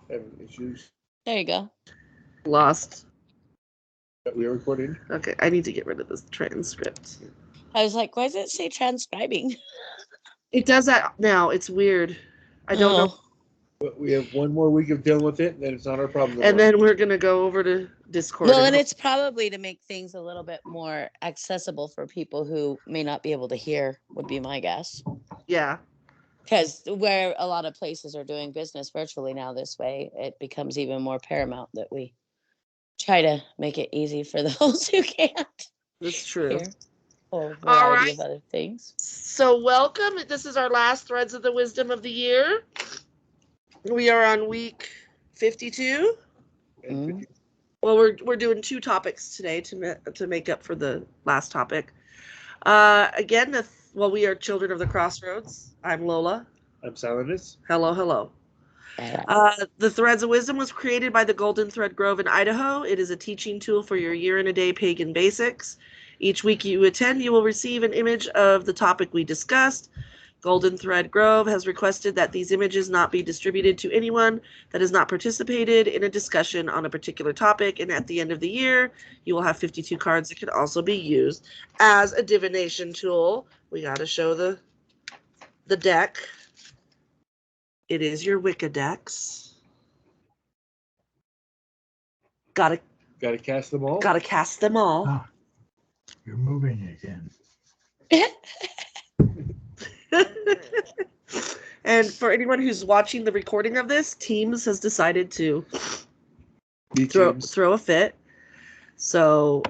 Having issues. There you go. Lost. We are recording. Okay, I need to get rid of this transcript. I was like, why does it say transcribing? It does that now. It's weird. I don't know. But we have one more week of dealing with it, and then it's not our problem. And then we're going to go over to Discord. Well, and it's probably to make things a little bit more accessible for people who may not be able to hear, would be my guess. Yeah. Because where a lot of places are doing business virtually now this way, it becomes even more paramount that we try to make it easy for those who can't. That's true. Hear, or a variety of other things. So welcome. This is our last Threads of the Wisdom of the year. We are on week 52. Mm-hmm. Well, we're doing 2 topics today to make up for the last topic. Again, we are Children of the Crossroads. I'm Lola. I'm Silenus. Hello. The Threads of Wisdom was created by the Golden Thread Grove in Idaho. It is a teaching tool for your year-in-a-day pagan basics. Each week you attend, you will receive an image of the topic we discussed. Golden Thread Grove has requested that these images not be distributed to anyone that has not participated in a discussion on a particular topic, and at the end of the year, you will have 52 cards that can also be used as a divination tool. We got to show the deck. It is your Wicca decks. Gotta cast them all. Gotta cast them all. Oh, you're moving again. And for anyone who's watching the recording of this, Teams has decided to throw a fit. So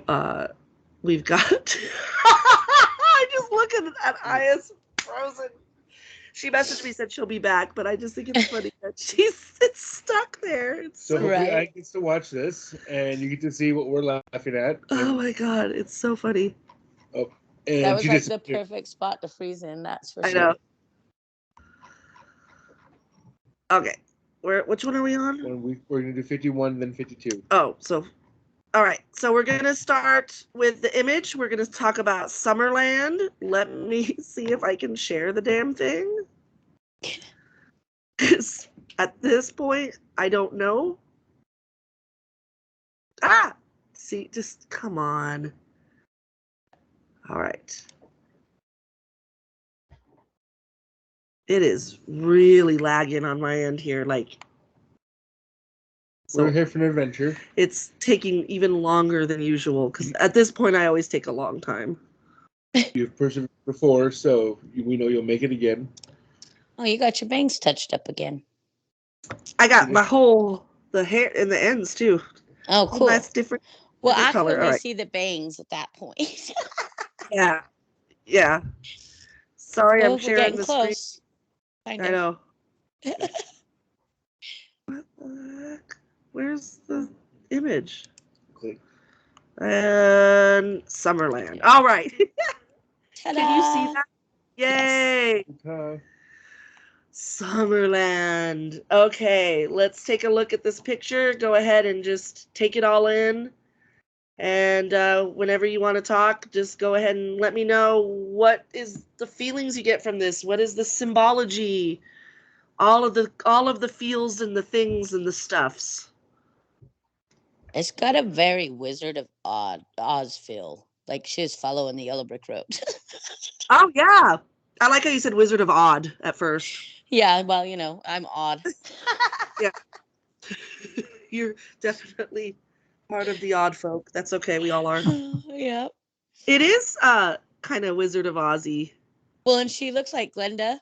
we've got. I just look at Aya's frozen. She messaged me, said she'll be back, but I just think it's funny that it's stuck there. It's so I get to watch this, and you get to see what we're laughing at. Oh my god, it's so funny. Oh, and that was like the perfect spot to freeze in. That's for sure. I know. Okay, which one are we on? We're gonna do 51, then 52. Oh, so all right. So we're gonna start with the image. We're gonna talk about Summerland. Let me see if I can share the damn thing. Because at this point, I don't know. See, just come on. All right. It is really lagging on my end here. We're here for an adventure. It's taking even longer than usual because at this point I always take a long time. You've persevered before, so we know you'll make it again. Oh, you got your bangs touched up again. I got the hair and the ends too. Oh, cool. That's different. Well, I can only see the bangs at that point. Yeah. Sorry, I'm sharing the close. screen. I know. What the heck? Where's the image? Click. And Summerland. All right. Ta-da! Can you see that? Yay! Yes. Summerland. Okay, let's take a look at this picture. Go ahead and just take it all in. And whenever you want to talk, just go ahead and let me know what is the feelings you get from this. What is the symbology? All of the feels and the things and the stuffs. It's got a very Wizard of Oz feel. Like she's following the yellow brick road. Oh yeah. I like how you said Wizard of Odd at first. Yeah, well, I'm odd. Yeah. You're definitely part of the odd folk. That's okay. We all are. Yeah. It is kind of Wizard of Ozzy. Well, and she looks like Glenda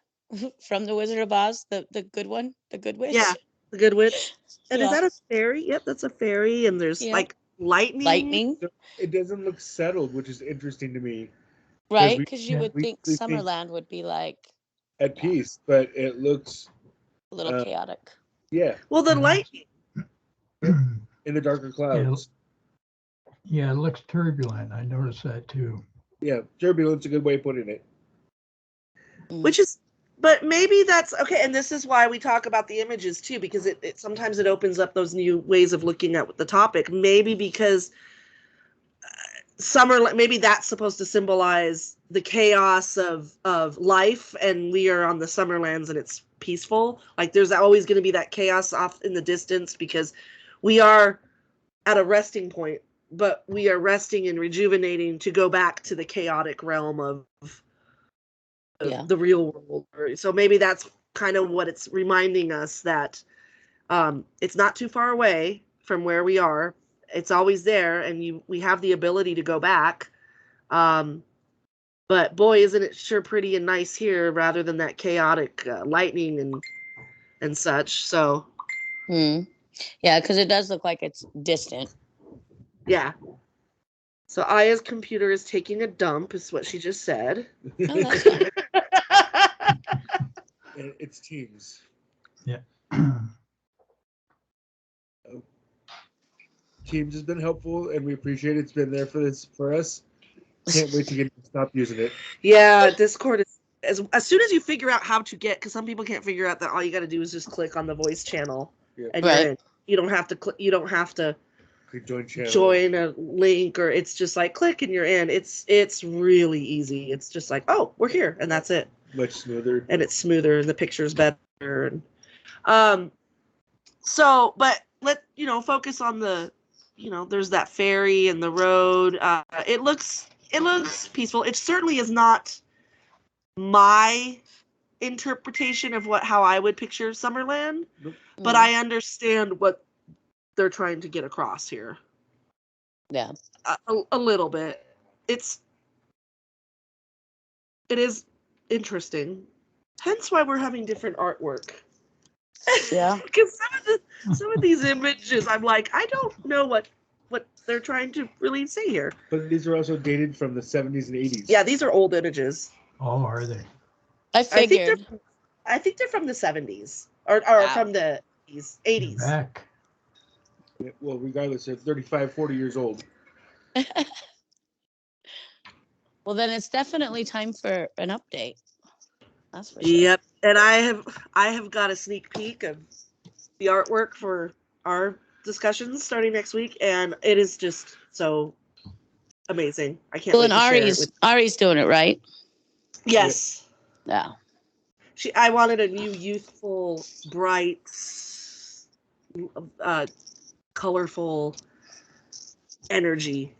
from the Wizard of Oz, the good one, the good witch. Yeah, the good witch. And is that a fairy? Yep, that's a fairy. And there's like lightning. It doesn't look settled, which is interesting to me. Right, because you would think Summerland would be like at peace, but it looks a little chaotic. Yeah. Well, the lightning in the darker clouds. Yeah, it looks turbulent. I noticed that too. Yeah, turbulent's a good way of putting it. Which is, but maybe that's okay. And this is why we talk about the images too, because it sometimes it opens up those new ways of looking at the topic. Maybe because maybe that's supposed to symbolize the chaos of life, and we are on the Summerlands and it's peaceful. Like there's always going to be that chaos off in the distance because we are at a resting point, but we are resting and rejuvenating to go back to the chaotic realm of the real world. So maybe that's kind of what it's reminding us, that it's not too far away from where we are. It's always there, and we have the ability to go back. But boy, isn't it sure pretty and nice here, rather than that chaotic lightning and such. So, yeah, because it does look like it's distant. Yeah. So Aya's computer is taking a dump, is what she just said. Oh, that's fine. And it's Teams. Yeah. Teams has been helpful, and we appreciate it. It's been there for us. Can't wait to stop using it. Yeah, Discord is as soon as you figure out how to get, because some people can't figure out that all you got to do is just click on the voice channel, and you're in. You don't have to click. You don't have to join a link, or it's just like click and you're in. It's really easy. It's just like, oh, we're here, and that's it. Much smoother. And it's smoother, and the picture's better. And, so, but let focus on the, there's that ferry and the road. It looks peaceful. It certainly is not my interpretation of how I would picture Summerland, but I understand what they're trying to get across here. Yeah. A little bit. It is interesting. Hence why we're having different artwork. Yeah. Because some of these images, I'm like, I don't know what they're trying to really say here. But these are also dated from the 70s and 80s. Yeah, these are old images. Oh, are they? I figured. I think they're from the 70s or from the 80s. Back. Yeah, well, regardless, they're 35, 40 years old. Well, then it's definitely time for an update. That's for sure. Yep, and I have got a sneak peek of the artwork for our discussions starting next week, and it is just so amazing. I can't wait to share it with Ari's doing it, right? Yes. Yeah. I wanted a new youthful, bright, colorful energy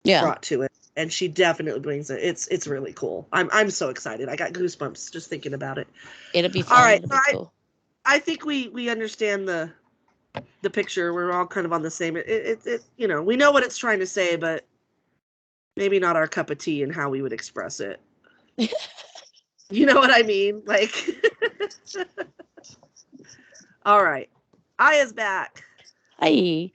brought to it, and she definitely brings it. It's really cool. I'm so excited. I got goosebumps just thinking about it. It'll be fun. All right, It'll be cool. I think we understand the picture. We're all kind of on the same. It we know what it's trying to say, but maybe not our cup of tea and how we would express it. You know what I mean? Like, all right, Aya's back. Hi.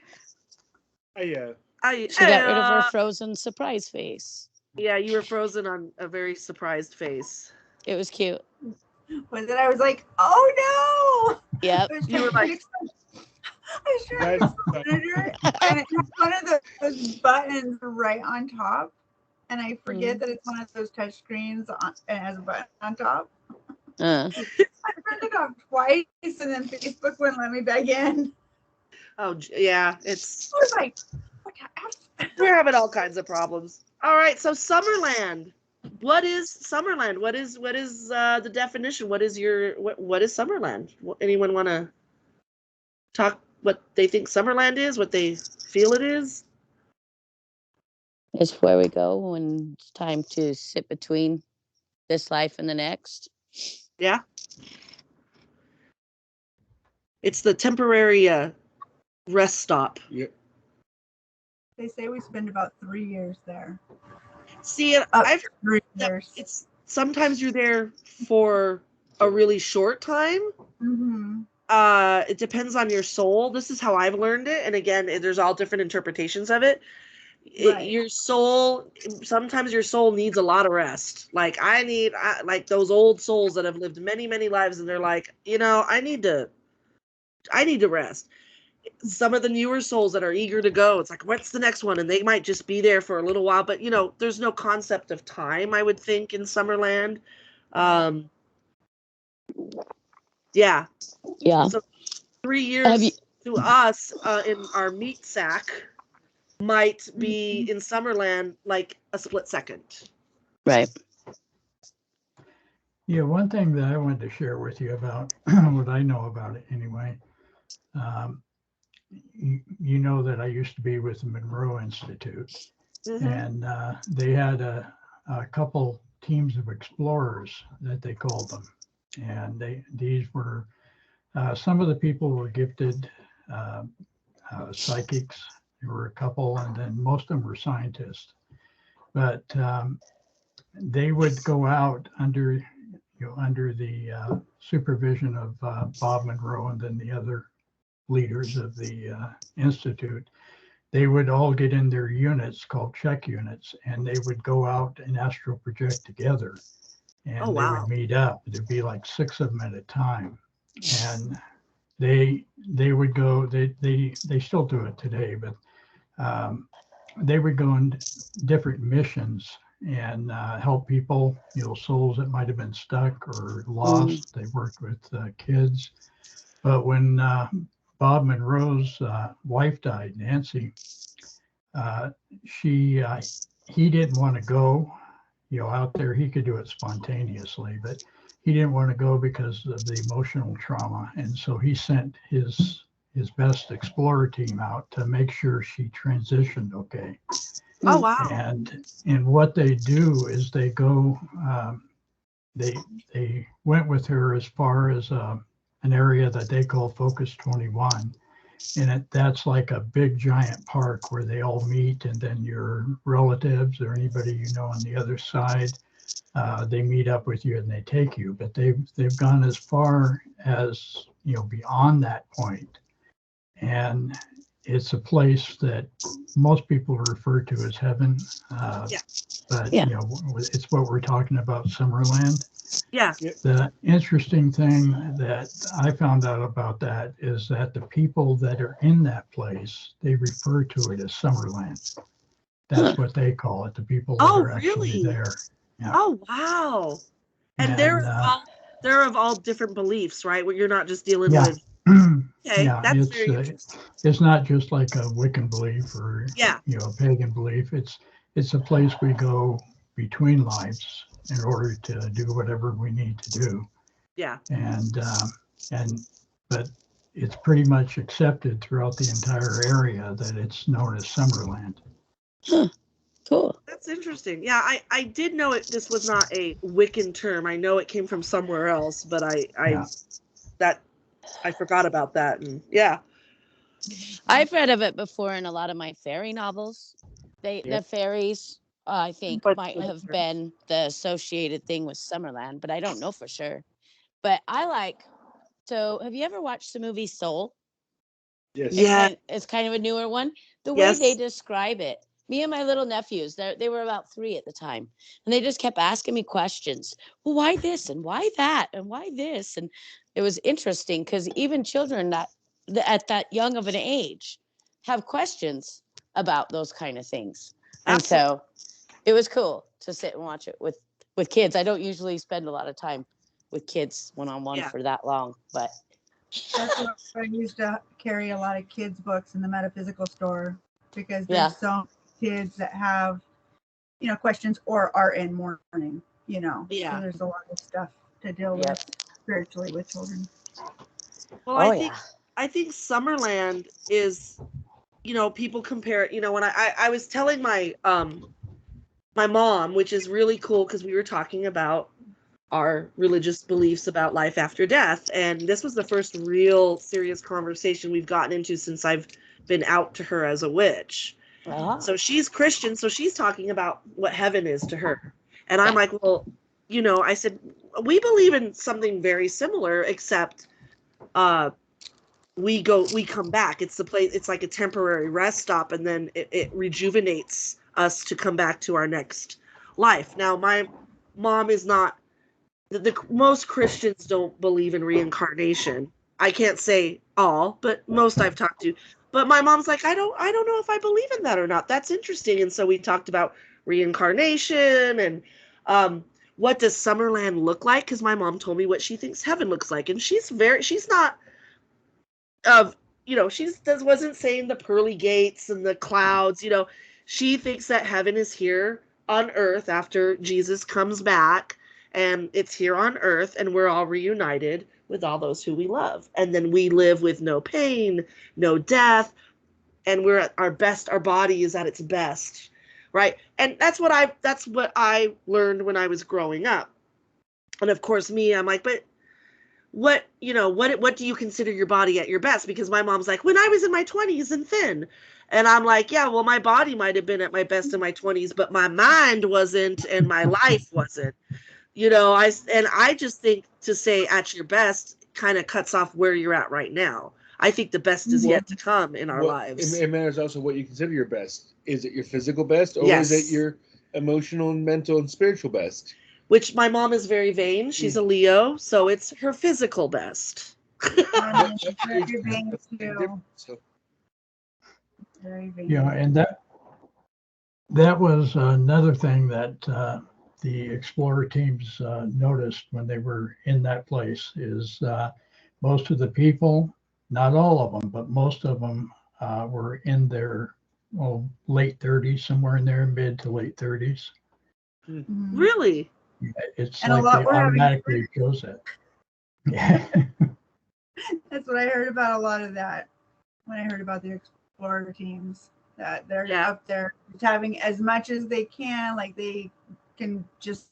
Hi. She got rid of her frozen surprise face. Yeah, you were frozen on a very surprised face. It was cute. Was it? I was like, oh no! Yep. You were like, I was trying to monitor it, and it has one of those buttons right on top, and I forget that it's one of those touch screens and has a button on top. I turned it off twice, and then Facebook wouldn't let me back in. Oh yeah, I was like, what the F? We're having all kinds of problems. All right, so Summerland. What is Summerland? What is the definition? What is Summerland? Anyone want to talk what they think Summerland is? What they feel it is? It's where we go when it's time to sit between this life and the next. Yeah. It's the temporary rest stop. Yep. They say we spend about 3 years there. See, I've 3 years. It's sometimes you're there for a really short time. Mm-hmm. It depends on your soul. This is how I've learned it, and again, there's all different interpretations of it. Right. Your soul, sometimes your soul needs a lot of rest. Like like those old souls that have lived many, many lives, and they're like, I need to rest. Some of the newer souls that are eager to go, it's like, what's the next one? And they might just be there for a little while, but there's no concept of time, I would think, in Summerland. Yeah. So 3 years to us in our meat sack might be in Summerland like a split second. Right. Yeah, one thing that I wanted to share with you about what I know about it anyway. You know that I used to be with the Monroe Institute, and they had a couple teams of explorers that they called them, and these were some of the people were gifted psychics. There were a couple, and then most of them were scientists. But they would go out under the supervision of Bob Monroe and then the other leaders of the institute. They would all get in their units called check units, and they would go out and astral project together. And they would meet up. There'd be like 6 of them at a time, and they would go. They still do it today, but they would go on different missions and help people, souls that might have been stuck or lost. They worked with kids. But when Bob Monroe's wife died, Nancy, he didn't want to go, out there. He could do it spontaneously, but he didn't want to go because of the emotional trauma. And so he sent his best explorer team out to make sure she transitioned okay. Oh, wow. And what they do is they go, they went with her as far as an area that they call Focus 21. And that's like a big giant park where they all meet, and then your relatives or anybody on the other side, they meet up with you and they take you. But they've gone as far as beyond that point. And it's a place that most people refer to as heaven. But it's what we're talking about, Summerland. Yeah. The interesting thing that I found out about that is that the people that are in that place, they refer to it as Summerland. That's what they call it, the people that are actually there. Yeah. Oh, wow. And they're of all different beliefs, right? Where you're not just dealing with. Okay, yeah, that's very interesting. It's not just like a Wiccan belief or a pagan belief. It's a place we go between lives in order to do whatever we need to do. Yeah. But it's pretty much accepted throughout the entire area that it's known as Summerland. Huh. Cool. That's interesting. Yeah, I did know it. This was not a Wiccan term. I know it came from somewhere else, but I forgot about that. And I've read of it before in a lot of my fairy novels. The fairies, I think, might have been the associated thing with Summerland, but I don't know for sure. But so have you ever watched the movie Soul? Yes. Yeah. It's kind of a newer one. The way they describe it, me and my little nephews, they were about 3 at the time, and they just kept asking me questions. Well, why this and why that and why this? And it was interesting because even children at that young of an age have questions about those kind of things. And so it was cool to sit and watch it with kids. I don't usually spend a lot of time with kids one-on-one for that long, but that's what I used to carry a lot of kids' books in the metaphysical store, because there's some kids that have, questions or are in mourning, So there's a lot of stuff to deal with spiritually with children. Well, I think Summerland is, people compare it, when I was telling my my mom, which is really cool because we were talking about our religious beliefs about life after death, and this was the first real serious conversation we've gotten into since I've been out to her as a witch. So she's Christian, so she's talking about what heaven is to her. And I'm like, well, I said, we believe in something very similar, except we come back. It's the place, it's like a temporary rest stop, and then it rejuvenates us to come back to our next life. Now, my mom is not, most Christians don't believe in reincarnation. I can't say all, but most I've talked to. But my mom's like, I don't know if I believe in that or not. That's interesting. And so we talked about reincarnation and what does Summerland look like? Because my mom told me what she thinks heaven looks like, and she's not she wasn't saying the pearly gates and the clouds. She thinks that heaven is here on earth after Jesus comes back, and it's here on earth, and we're all reunited with all those who we love. And then we live with no pain, no death, and we're at our best. Our body is at its best, right? And that's what I learned when I was growing up. And of course, I'm like, but what do you consider your body at your best? Because my mom's like, when I was in my 20s and thin. And I'm like, yeah, well, my body might have been at my best in my 20s, but my mind wasn't, and my life wasn't. I just think to say at your best kind of cuts off where you're at right now. I think the best is yet to come in our lives. It matters also what you consider your best. Is it your physical best, or Yes. is it your emotional and mental and spiritual best? Which my mom is very vain. She's a Leo, so it's her physical best. Very vain too. So, Very vain. Yeah, and that was another thing that the explorer teams noticed when they were in that place is most of the people, not all of them, but most of them were in their late 30s, somewhere in their mid to late 30s. Mhm. Really? It's And a like lot they were having automatically chose it. Yeah. That's what I heard about a lot of that when I heard about the explorer teams, that they're up there just having as much as they can, like they can just,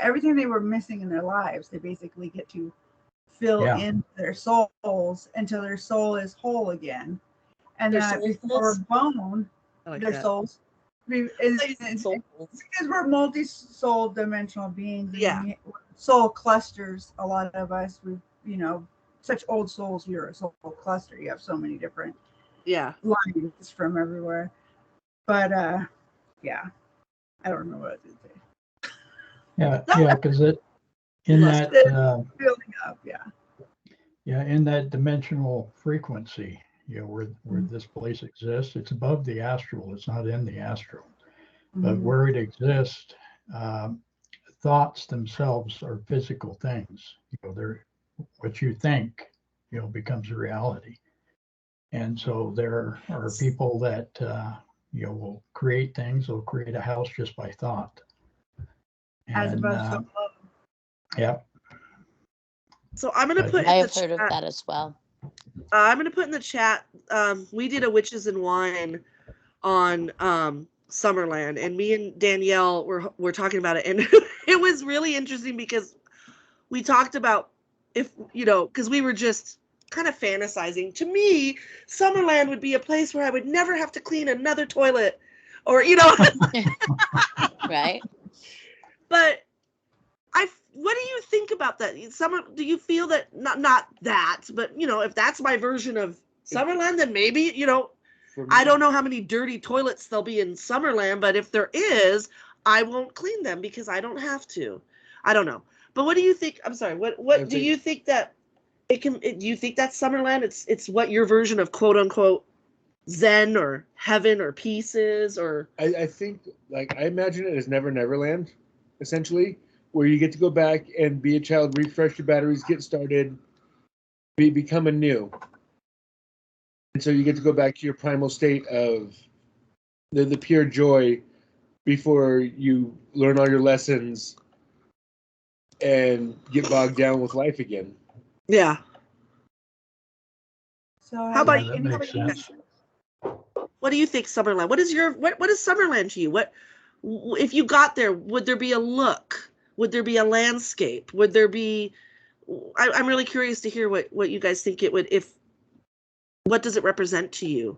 everything they were missing in their lives, they basically get to fill in their souls until their soul is whole again. And that before bone, their souls. It's because we're multi-soul dimensional beings. And soul clusters, a lot of us, such old souls, you're a soul cluster. You have so many different lines from everywhere. But I don't remember what I was going to say. Yeah, because in that building up, in that dimensional frequency, where this place exists, it's above the astral. It's not in the astral, but where it exists, thoughts themselves are physical things. They're what you think, becomes a reality. And so there are people that will create things. They'll create a house just by thought. As above, so below. Yep. So I'm going to put. I have heard of that as well. I'm going to put in the chat. We did a Witches and Wine on Summerland, and me and Danielle were talking about it, and it was really interesting because we talked about because we were just kind of fantasizing. To me, Summerland would be a place where I would never have to clean another toilet, or right. But what do you think about that? Do you feel that not that, but if that's my version of Summerland, then maybe I don't know how many dirty toilets there'll be in Summerland, but if there is, I won't clean them because I don't have to. I don't know. But what do you think? I'm sorry. What do you think that it can? Do you think that's Summerland? It's what your version of quote unquote Zen or heaven or peace is, or I think I imagine it as Never Neverland, essentially, where you get to go back and be a child, refresh your batteries, get started, become anew. And so you get to go back to your primal state of the pure joy before you learn all your lessons and get bogged down with life again. Yeah. So how about you? That makes sense. What do you think, Summerland? What is Summerland to you? What if you got there? Would there be a look? Would there be a landscape? Would there be? I'm really curious to hear what you guys think it would. What does it represent to you?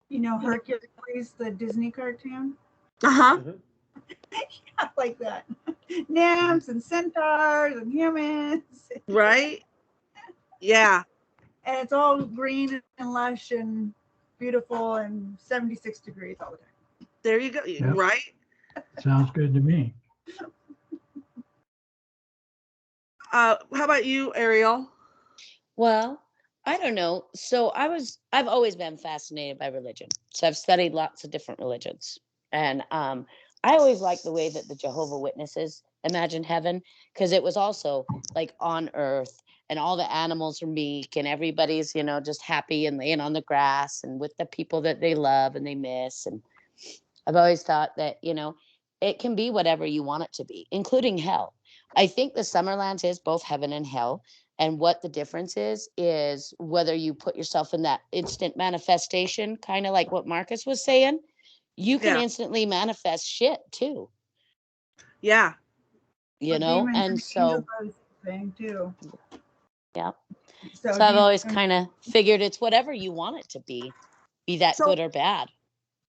Hercules, the Disney cartoon. Yeah, like that. Nymphs and centaurs and humans. Right? Yeah. And it's all green and lush and beautiful and 76 degrees all the time. There you go. Yep. Right? Sounds good to me. How about you, Ariel? Well, I don't know. So I've always been fascinated by religion. So I've studied lots of different religions. And I always liked the way that the Jehovah Witnesses imagine heaven, because it was also like on earth and all the animals are meek and everybody's, just happy and laying on the grass and with the people that they love and they miss. And I've always thought that, it can be whatever you want it to be, including hell. I think the Summerlands is both heaven and hell. And what the difference is whether you put yourself in that instant manifestation, kind of like what Marcus was saying, you can instantly manifest shit too. Yeah. You know, and so thing too. Yeah. So I've always kind of figured it's whatever you want it to be that good or bad.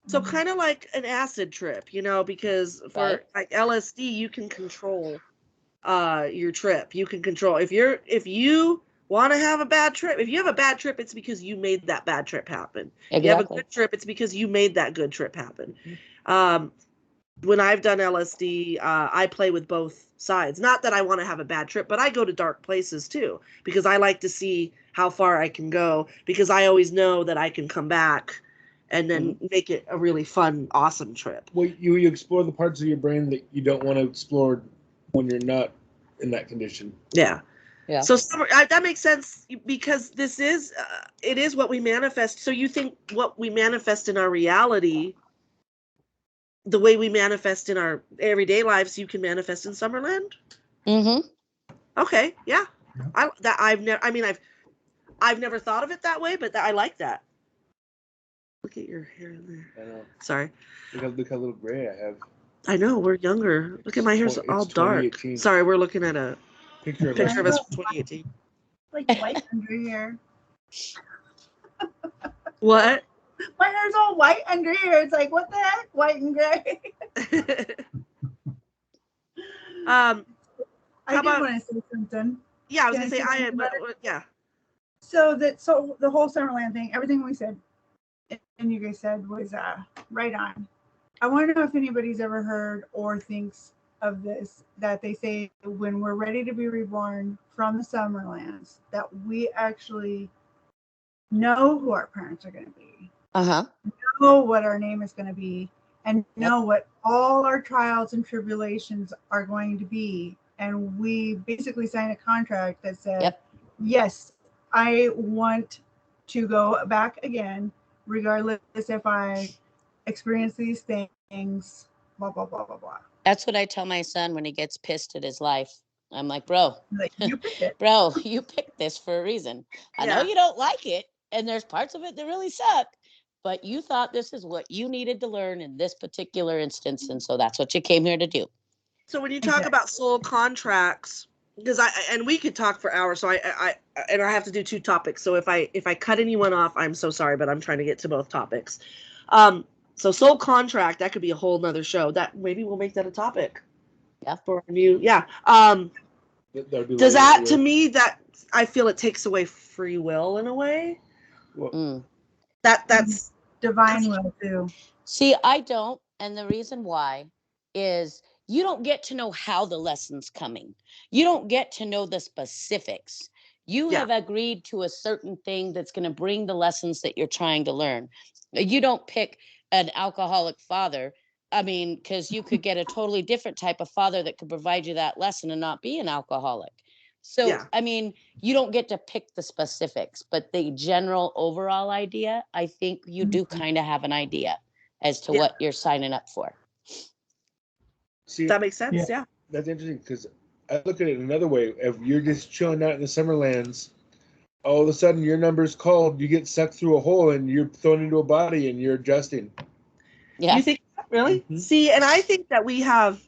So kind of like an acid trip, you know, because for like LSD, you can control your trip. You can control if you want to have a bad trip. If you have a bad trip, it's because you made that bad trip happen. Exactly. If you have a good trip, it's because you made that good trip happen. When I've done LSD, I play with both sides. Not that I want to have a bad trip, but I go to dark places too, because I like to see how far I can go, because I always know that I can come back and then make it a really fun, awesome trip. Well, you explore the parts of your brain that you don't want to explore when you're not in that condition. Yeah. Yeah. So that makes sense, because this is, it is what we manifest. So you think what we manifest in our reality, the way we manifest in our everyday lives, you can manifest in Summerland? Mm-hmm. Okay. Yeah. I've never thought of it that way, but I like that. Look at your hair in there. I know. Sorry. Look how little gray I have. I know, we're younger. Look at my hair's all dark. Sorry, we're looking at a picture of us from 2018. Like white under here. What? My hair's all white under here. It's like, what the heck? White and gray. I did want to say something. Yeah, I was going to say, yeah. So the whole Summerland thing, everything we said and you guys said was right on. I want to know if anybody's ever heard or thinks of this, that they say when we're ready to be reborn from the Summerlands, that we actually know who our parents are going to be. Know what our name is going to be, and know what all our trials and tribulations are going to be. And we basically sign a contract that said, yes, I want to go back again, regardless if I experience these things, blah, blah, blah, blah, blah. That's what I tell my son when he gets pissed at his life. I'm like, bro, you picked it. Bro, you picked this for a reason. I know you don't like it, and there's parts of it that really suck, but you thought this is what you needed to learn in this particular instance, and so that's what you came here to do. So when you talk about soul contracts, because we could talk for hours, so I have to do two topics. So if I cut anyone off, I'm so sorry, but I'm trying to get to both topics. So soul contract, that could be a whole nother show. That maybe we'll make that a topic. Yeah. For a new, does that, to me, that I feel it takes away free will in a way. That's divine will too. See, I don't, and the reason why is you don't get to know how the lesson's coming. You don't get to know the specifics. You have agreed to a certain thing that's going to bring the lessons that you're trying to learn. You don't pick an alcoholic father. I mean, because you could get a totally different type of father that could provide you that lesson and not be an alcoholic. So, I mean, you don't get to pick the specifics, but the general overall idea, I think you do kind of have an idea as to what you're signing up for. See, that makes sense. Yeah. That's interesting, because I look at it another way. If you're just chilling out in the Summerlands, all of a sudden your number's called, you get sucked through a hole and you're thrown into a body and you're adjusting. Yeah. You think really? Mm-hmm. See, and I think that we have,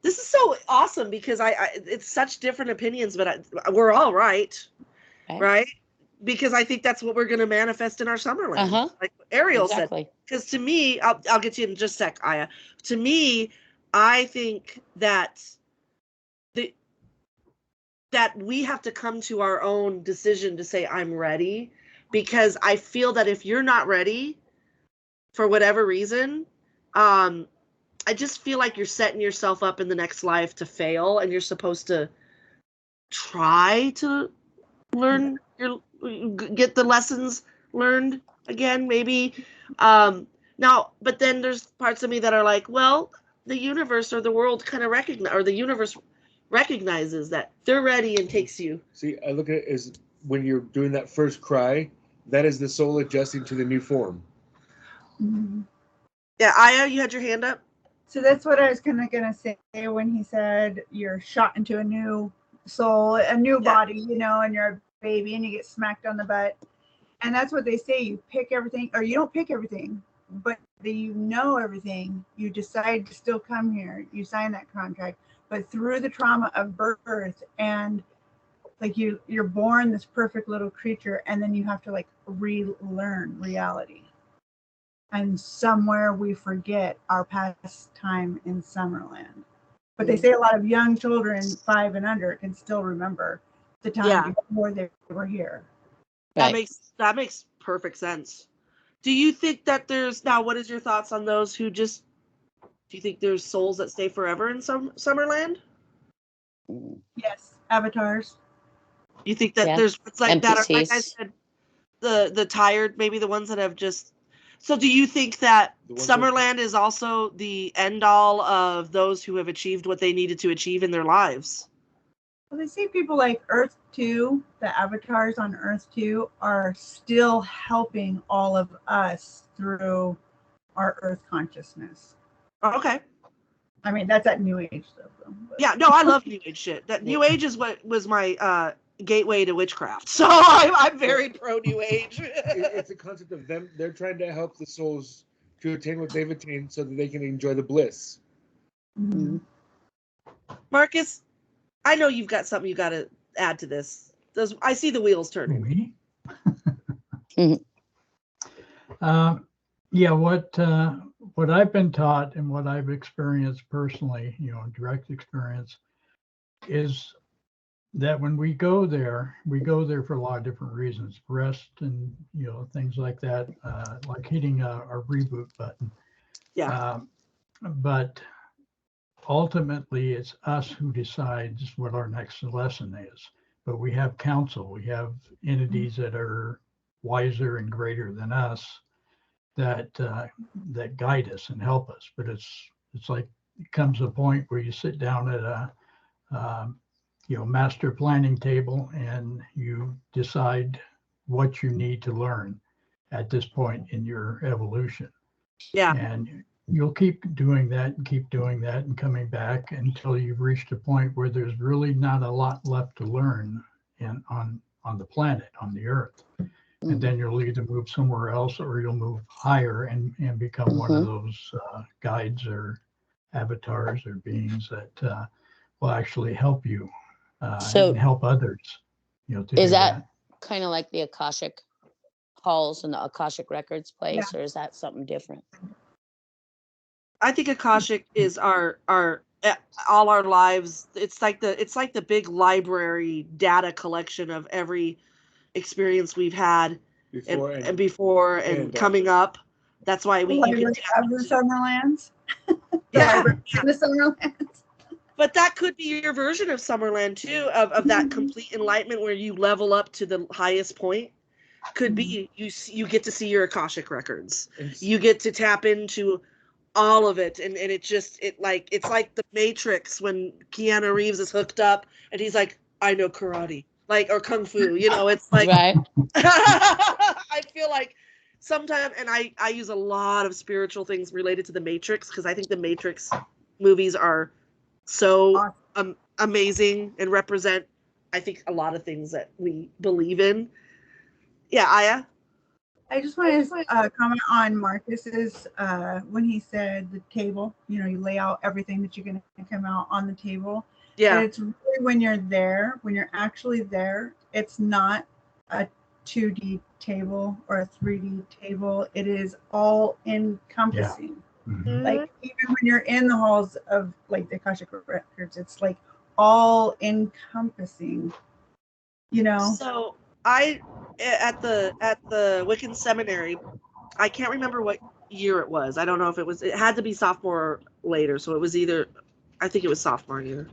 this is so awesome, because it's such different opinions, but we're all right? Because I think that's what we're going to manifest in our Summerland. Like Ariel said. Because to me, I'll get you in just a sec, Aya. To me, I think that that we have to come to our own decision to say, I'm ready, because I feel that if you're not ready for whatever reason, I just feel like you're setting yourself up in the next life to fail, and you're supposed to try to learn get the lessons learned again, maybe. Now, but then there's parts of me that are like, well, the universe or the world kind of recognizes that they're ready and takes you. See, I look at it as when you're doing that first cry, that is the soul adjusting to the new form. Yeah, Aya, you had your hand up? So that's what I was kind of gonna say when he said you're shot into a new soul, a new body, you know, and you're a baby and you get smacked on the butt. And that's what they say. You pick everything, or you don't pick everything, but you know everything. You decide to still come here. You sign that contract, but through the trauma of birth and like you're born this perfect little creature, and then you have to like relearn reality. And somewhere we forget our past time in Summerland. But they say a lot of young children, 5 and under, can still remember the time before they were here. Right. That makes perfect sense. Do you think that what is your thoughts on those who do you think there's souls that stay forever in Summerland? Yes, avatars. You think that there's it's like NPCs. that? Like I said, the tired, maybe the ones that have just. So do you think that Summerland is also the end all of those who have achieved what they needed to achieve in their lives? Well, they see people like Earth 2, the avatars on Earth 2 are still helping all of us through our Earth consciousness. Okay. I mean, that's that New Age stuff, though. Yeah, no, I love New Age shit. That New Age is what was my gateway to witchcraft. So I'm very pro New Age. It's a concept of them. They're trying to help the souls to attain what they've attained so that they can enjoy the bliss. Mm-hmm. Marcus, I know you've got something you got to add to this. I see the wheels turning. Me? Yeah, what I've been taught and what I've experienced personally, you know, direct experience, is that when we go there for a lot of different reasons, rest and, you know, things like that, like hitting a reboot button. Yeah. But ultimately, it's us who decides what our next lesson is. But we have counsel, we have entities that are wiser and greater than us that guide us and help us. But it's like it comes a point where you sit down at a master planning table and you decide what you need to learn at this point in your evolution. Yeah. And you'll keep doing that and coming back until you've reached a point where there's really not a lot left to learn on the planet, on the earth. And then you'll either move somewhere else or you'll move higher and become one of those guides or avatars or beings that will actually help you and help others. You know, to is do that kind of like the Akashic halls and the Akashic records place, or is that something different? I think Akashic is our all our lives. It's like the big library data collection of every experience we've had before and coming up. That's why you can tap the Summerlands. The Summerlands. But that could be your version of Summerland too, of that complete enlightenment where you level up to the highest point. Could be you get to see your Akashic records. You get to tap into all of it, and it's like the Matrix when Keanu Reeves is hooked up and he's like, I know karate, like, or kung fu, you know. It's like right. I feel like sometimes, and I use a lot of spiritual things related to the Matrix because I think the Matrix movies are so amazing and represent, I think, a lot of things that we believe in. Yeah, Aya? I just want to comment on Marcus's when he said the table, you know, you lay out everything that you're going to come out on the table. Yeah. And it's really when you're actually there, it's not a 2D table or a 3D table. It is all encompassing. Yeah. Mm-hmm. Like even when you're in the halls of like the Akashic records, it's like all encompassing, you know. So at the Wiccan seminary, I can't remember what year it was. I don't know if it had to be sophomore or later. So it was I think it was sophomore year.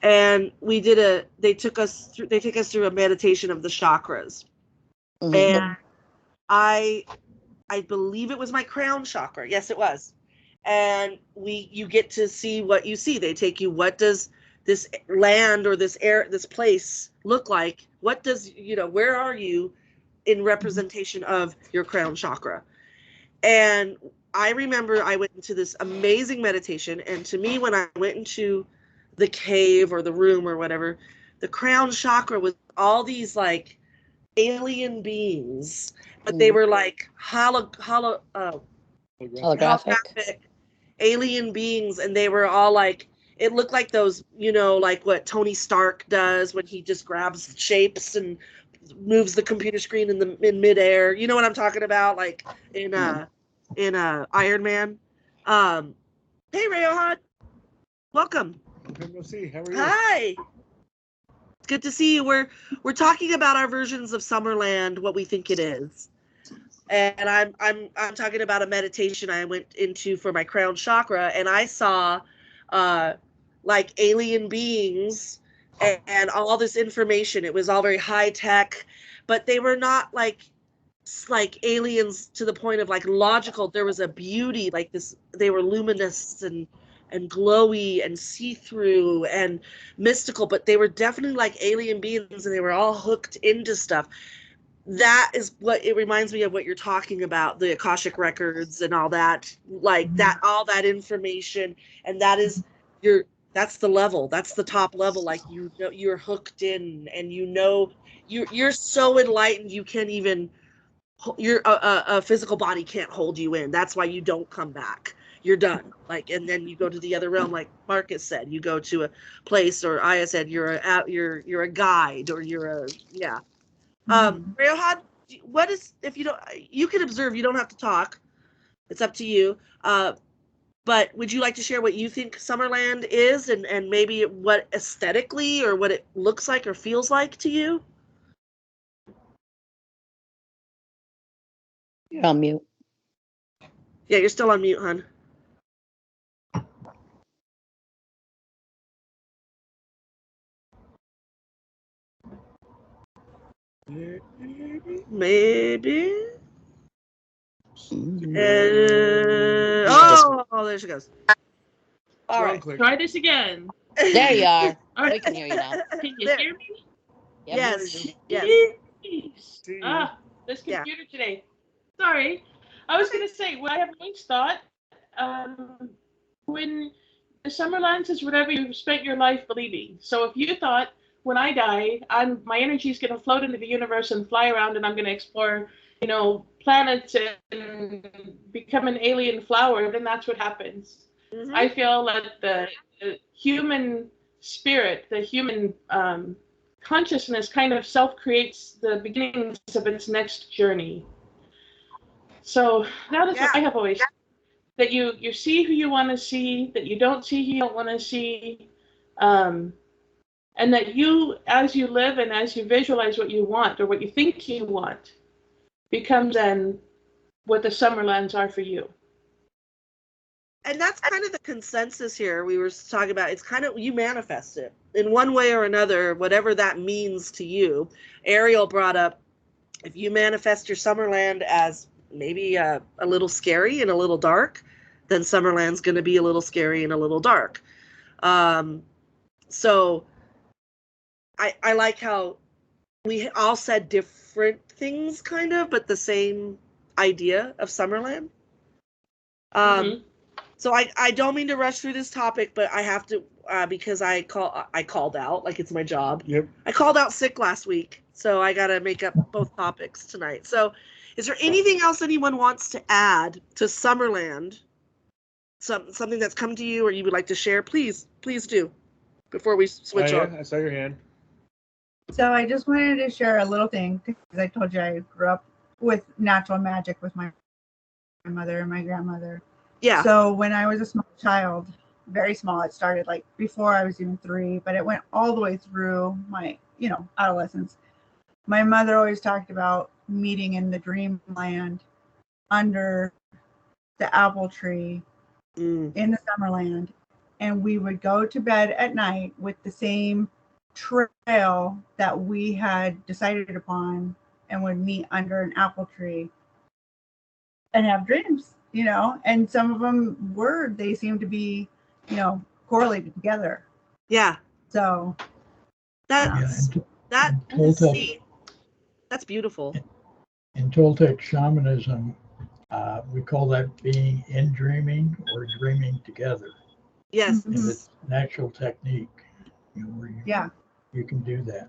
And they took us through a meditation of the chakras. Mm-hmm. And I believe it was my crown chakra. Yes, it was. And you get to see what you see. They take you, what does this land or this place look like? What does, where are you in representation of your crown chakra? And I remember I went into this amazing meditation, and to me, when I went into the cave or the room or whatever, the crown chakra was all these like alien beings, but they were like holographic alien beings, and they were all like, it looked like those, like what Tony Stark does when he just grabs shapes and moves the computer screen in midair. You know what I'm talking about? Like in Iron Man. Hey Rayohad, welcome. We'll see. How are you? Hi. It's good to see you. We're talking about our versions of Summerland, what we think it is. And I'm talking about a meditation I went into for my crown chakra, and I saw like alien beings and all this information. It was all very high tech, but they were not like aliens to the point of like logical. There was a beauty like this. They were luminous and glowy and see-through and mystical, but they were definitely like alien beings, and they were all hooked into stuff. That is what it reminds me of, what you're talking about, the Akashic records and all that, like that, all that information. And that is that's the level, that's the top level. Like, you're hooked in, and you're so enlightened, you can't even, a physical body can't hold you in. That's why you don't come back. You're done. Like, and then you go to the other realm, like Marcus said, you go to a place, or Aya said, you're a guide, or you're a, yeah. Rayohad, what is, if you don't, you can observe, you don't have to talk. It's up to you. But would you like to share what you think Summerland is, and maybe what aesthetically, or what it looks like or feels like to you? You're on mute. Yeah, you're still on mute, hon. Maybe. There she goes. All right. Try this again. There you are. All right. We can hear you now. Can you hear me? Yep. Yes. This computer today. Sorry. I was going to say, what I have always thought, when the Summerlands is whatever you've spent your life believing. So if you thought, when I die, my energy is going to float into the universe and fly around, and I'm going to explore, planets and become an alien flower, then that's what happens. Mm-hmm. I feel that the human spirit, the human consciousness kind of self-creates the beginnings of its next journey. So that is what I have always, that you see who you want to see, that you don't see who you don't want to see, and that you, as you live and as you visualize what you want, or what you think you want, becomes then what the Summerlands are for you. And that's kind of the consensus here we were talking about. It's kind of, you manifest it in one way or another, whatever that means to you. Ariel brought up, if you manifest your Summerland as maybe a little scary and a little dark, then Summerland's going to be a little scary and a little dark. So I like how we all said different things, kind of, but the same idea of Summerland. So I don't mean to rush through this topic, but I have to, because I called out, like it's my job. Yep. I called out sick last week, so I got to make up both topics tonight. So is there anything else anyone wants to add to Summerland? Something that's come to you or you would like to share? Please do, before we switch on. I saw your hand. So I just wanted to share a little thing, because I told you I grew up with natural magic with my mother and my grandmother. Yeah. So when I was a small child, very small, it started like before I was even 3, but it went all the way through my, adolescence. My mother always talked about meeting in the dreamland under the apple tree in the Summerland. And we would go to bed at night with the same trail that we had decided upon, and would meet under an apple tree and have dreams, and some of them they seem to be, correlated together. Yeah. So that's beautiful. In Toltec shamanism, We call that being in dreaming or dreaming together. Yes. And it's an actual technique, where you can do that.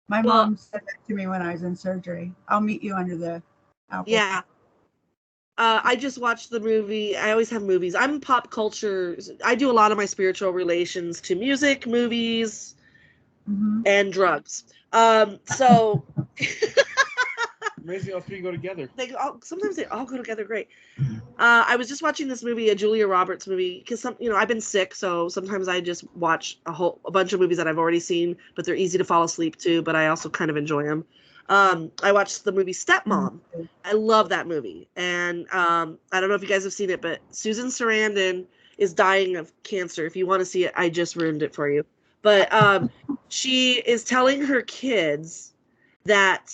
My mom said that to me when I was in surgery. I'll meet you under the apple. Yeah. I just watched the movie. I always have movies. I'm pop culture. I do a lot of my spiritual relations to music, movies, and drugs. So amazing, all three go together. Sometimes they all go together great. I was just watching this movie, a Julia Roberts movie, because I've been sick, so sometimes I just watch a bunch of movies that I've already seen, but they're easy to fall asleep to. But I also kind of enjoy them. I watched the movie Stepmom. I love that movie, and I don't know if you guys have seen it, but Susan Sarandon is dying of cancer. If you want to see it, I just ruined it for you. But she is telling her kids that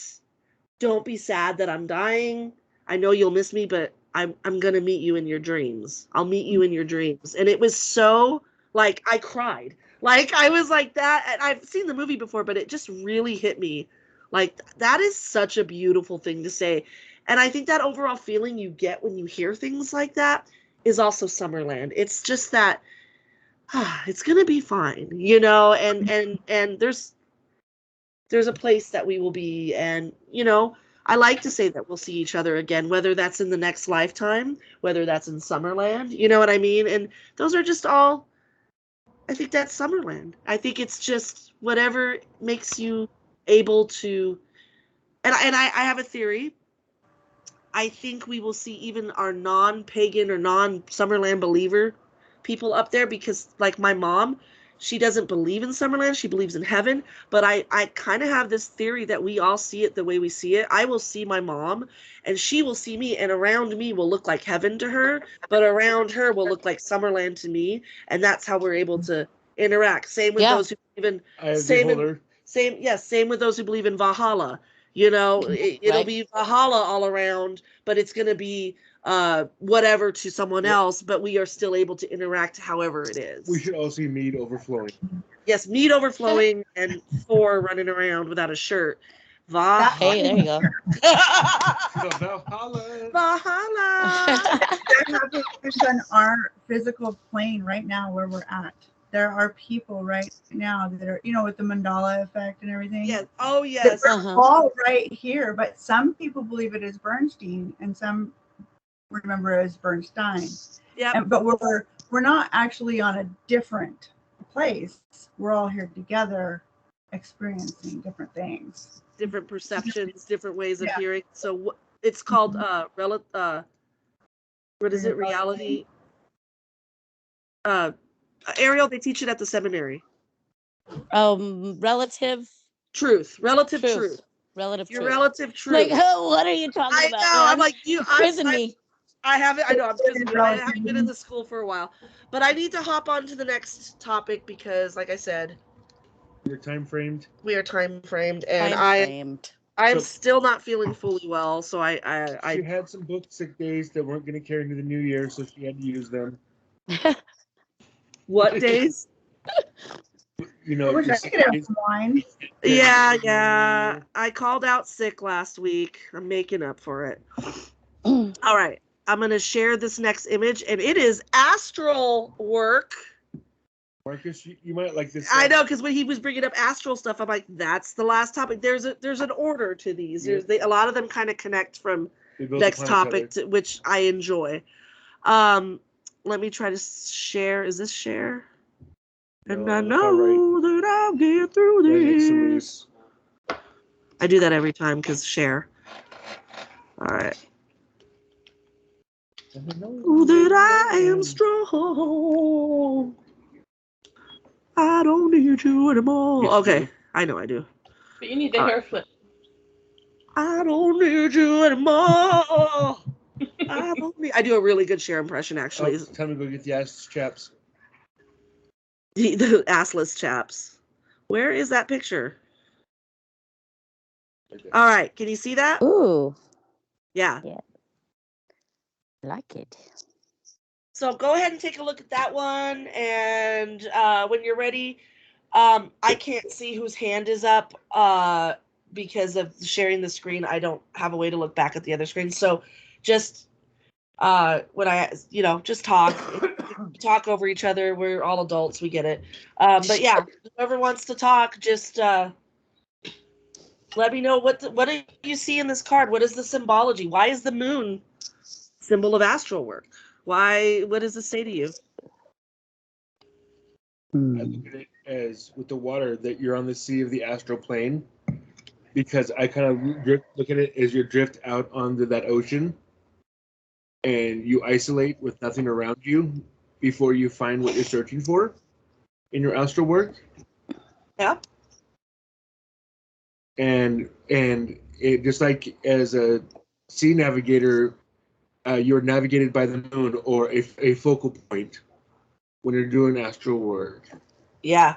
don't be sad that I'm dying. I know you'll miss me, but I'm gonna meet you in your dreams. I'll meet you in your dreams. And it was so, like, I cried. Like, I was like that. And I've seen the movie before, but it just really hit me. Like, that is such a beautiful thing to say. And I think that overall feeling you get when you hear things like that is also Summerland. It's just that it's gonna be fine, and there's a place that we will be, and I like to say that we'll see each other again, whether that's in the next lifetime, whether that's in Summerland, you know what I mean? And those are just all, I think that's Summerland. I think it's just whatever makes you able to, and I have a theory. I think we will see even our non-pagan or non-Summerland believer people up there, because like my mom, she doesn't believe in Summerland. She believes in heaven. But I kind of have this theory that we all see it the way we see it. I will see my mom and she will see me, and around me will look like heaven to her, but around her will look like Summerland to me. And that's how we're able to interact. Same with those who believe in, same with those who believe in Valhalla. It'll be Valhalla all around, but it's going to be whatever to someone else, but we are still able to interact however it is. We should all see mead overflowing. Yes, mead overflowing and Thor running around without a shirt. Hey, there you go. Valhalla. Valhalla. That happens on our physical plane right now where we're at. There are people right now that are, with the mandala effect and everything. Yes. Oh, yes. We're all right here, but some people believe it is Bernstein, and some remember it as Bernstein. Yeah. But we're not actually on a different place. We're all here together, experiencing different things, different perceptions, different ways of hearing. So it's called what is it? Reality. Ariel, they teach it at the seminary. Relative truth. Relative truth. Relative Your truth. relative truth. Like, what are you talking about? I know. Man? I'm like, you quizzing me. I haven't. I know. I'm quizzing you. I haven't been in the school for a while, but I need to hop on to the next topic because, like I said, we're time framed. We are time framed, and I'm still not feeling fully well. So I She had some booked sick days that weren't going to carry into the new year, so she had to use them. What days? I wish I could have some wine. Yeah. I called out sick last week. I'm making up for it. All right. I'm going to share this next image, and it is Astral Work. Marcus, you might like this. I know, because when he was bringing up astral stuff, I'm like, that's the last topic. There's an order to these. A lot of them kind of connect from next topic, which I enjoy. Let me try to share. Is this share? And I know that I'll get through this. I do that every time because share. All right. Oh, that I am strong. I don't need you anymore. Yes, okay, I know I do. But you need the hair flip. I don't need you anymore. I do a really good Cher impression, actually. Time to go get the assless chaps. The assless chaps. Where is that picture? Okay. All right, can you see that? Ooh. Yeah. I like it. So go ahead and take a look at that one, and when you're ready, I can't see whose hand is up because of sharing the screen. I don't have a way to look back at the other screen, so just when I, just talk over each other. We're all adults. We get it. But yeah, whoever wants to talk, just let me know what do you see in this card? What is the symbology? Why is the moon symbol of astral work? What does this say to you? I look at it as with the water that you're on the sea of the astral plane, because I kind of look at it as you drift out onto that ocean and you isolate with nothing around you before you find what you're searching for in your astral work. Yeah. And it just like as a sea navigator, you're navigated by the moon or a focal point when you're doing astral work. Yeah.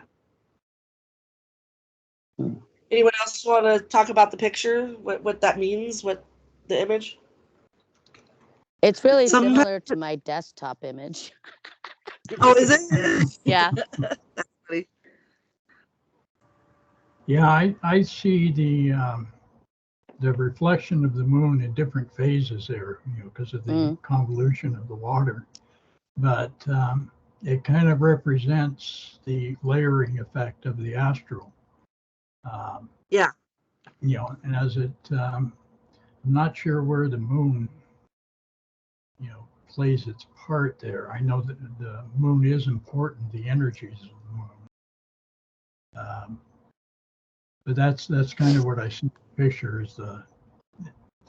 Anyone else want to talk about the picture? What that means? What the image? It's really similar to my desktop image. Oh, is it? Yeah. That's funny. Yeah, I see the reflection of the moon in different phases there, because of the convolution of the water. But it kind of represents the layering effect of the astral. Yeah. And as I'm not sure where the moon, plays its part there. I know that the moon is important, the energies of the moon. But that's kind of what I see in the picture is the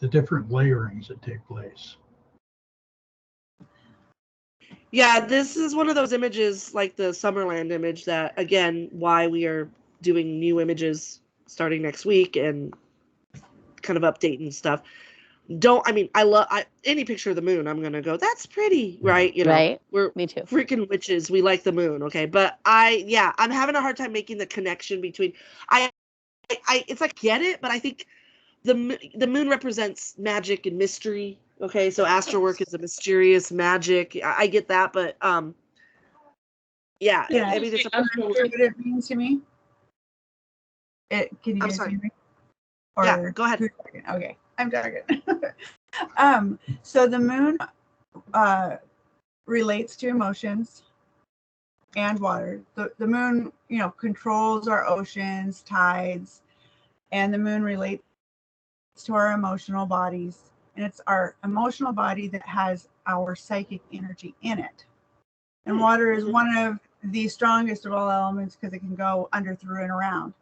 different layerings that take place. Yeah, this is one of those images like the Summerland image that, again, why we are doing new images starting next week and kind of updating stuff. I love any picture of the moon. I'm going to go, that's pretty, right? Right. We're Me too. Freaking witches. We like the moon. Okay. But I'm having a hard time making the connection between, it's like, get it, but I think the moon represents magic and mystery. Okay, so astral work is a mysterious magic. I get that, but yeah. I mean, it's what it means to me. Can you guys hear me? Yeah, go ahead. Okay, I'm talking. So the moon relates to emotions and water. The moon, controls our oceans, tides, and the moon relates to our emotional bodies. And it's our emotional body that has our psychic energy in it. And water is one of the strongest of all elements because it can go under, through, and around.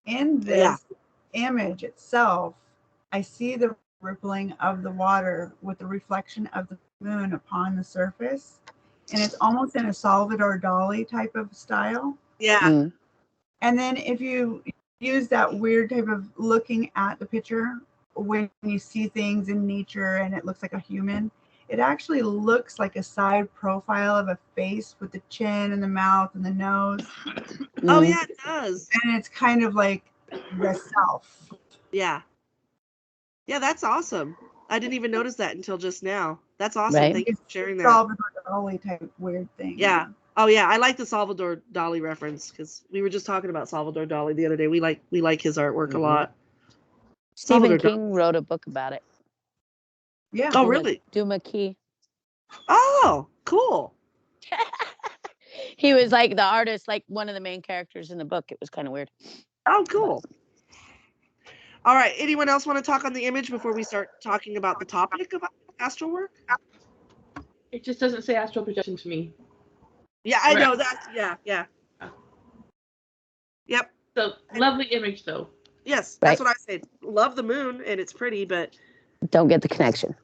In this image itself, I see the rippling of the water with the reflection of the moon upon the surface. And it's almost in a Salvador Dali type of style. Yeah. And then if you use that weird type of looking at the picture, when you see things in nature and it looks like a human, it actually looks like a side profile of a face with the chin and the mouth and the nose. Oh yeah, it does. And it's kind of like the self. Yeah. Yeah, that's awesome. I didn't even notice that until just now. That's awesome. Right. Thank you for sharing that. Salvador Dali type weird thing. Yeah. Oh yeah, I like the Salvador Dali reference because we were just talking about Salvador Dali the other day. We like his artwork a lot. Stephen King wrote a book about it. Yeah. Oh, really? Duma Key. Oh, cool. He was like the artist, like one of the main characters in the book. It was kind of weird. Oh, cool. All right. Anyone else want to talk on the image before we start talking about the topic of astral work? It just doesn't say astral projection to me. Yeah, I know that. Yeah. Yep. So lovely image, though. Yes, that's what I say. Love the moon, and it's pretty, but don't get the connection.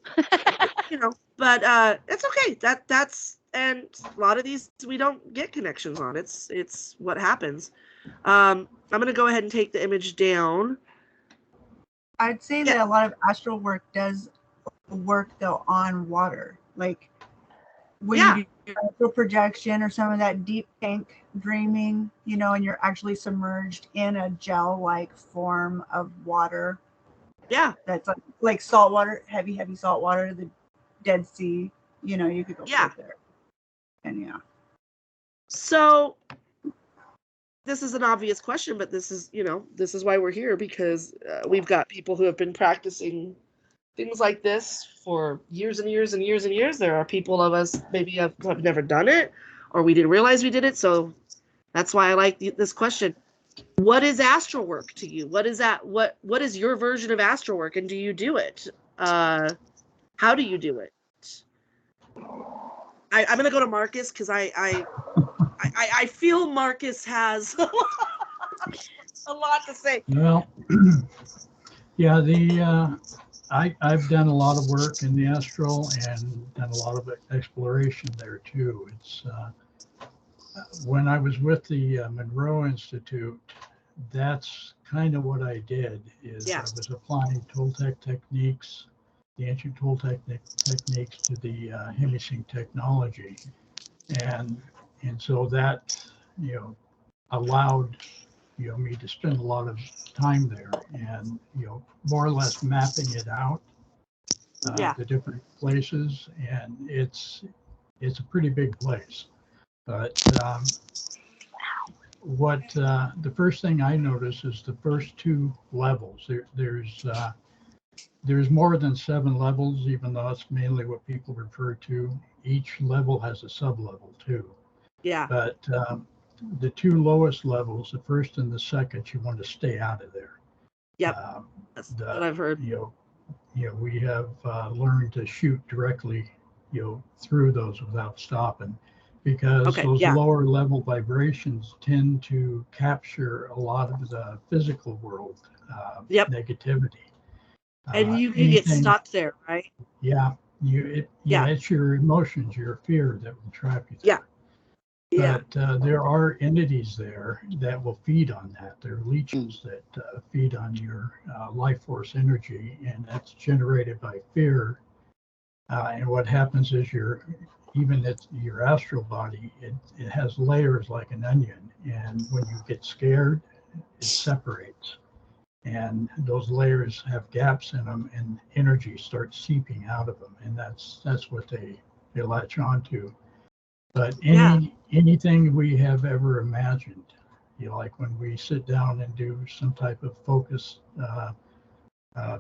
But it's okay. And a lot of these we don't get connections on. It's what happens. I'm gonna go ahead and take the image down. I'd say that a lot of astral work does work though on water, like when you do astral projection or some of that deep tank dreaming, and you're actually submerged in a gel-like form of water. Yeah, that's like salt water, heavy salt water, the Dead Sea. You could go there. And So this is an obvious question, but this is why we're here, because we've got people who have been practicing things like this for years and years and years and years. There are people of us maybe have never done it, or we didn't realize we did it. So that's why I like this question. What is astral work to you? What is that? What is your version of astral work, and do you do it? How do you do it? I'm gonna go to Marcus because I feel Marcus has a lot to say. Well, yeah, I've done a lot of work in the astral and done a lot of exploration there too. It's when I was with the Monroe Institute, that's kind of what I did. I was applying Toltec techniques, the ancient Toltec techniques to the Hemisync technology, and so that allowed me to spend a lot of time there, and more or less mapping it out, the different places, and it's a pretty big place. But what the first thing I notice is the first two levels. There's more than 7 levels, even though that's mainly what people refer to. Each level has a sub-level too. Yeah. But the 2 lowest levels, the first and the second, you want to stay out of there. Yep. That's what I've heard. We have learned to shoot directly, through those without stopping, because those lower level vibrations tend to capture a lot of the physical world negativity. And you can get stuck there, right? Yeah. It's your emotions, your fear that will trap you through. But there are entities there that will feed on that. There are leeches that feed on your life force energy, and that's generated by fear. And what happens is your astral body, it has layers like an onion, and when you get scared, it separates. And those layers have gaps in them, and energy starts seeping out of them, and that's what they latch onto. But anything we have ever imagined, like when we sit down and do some type of focused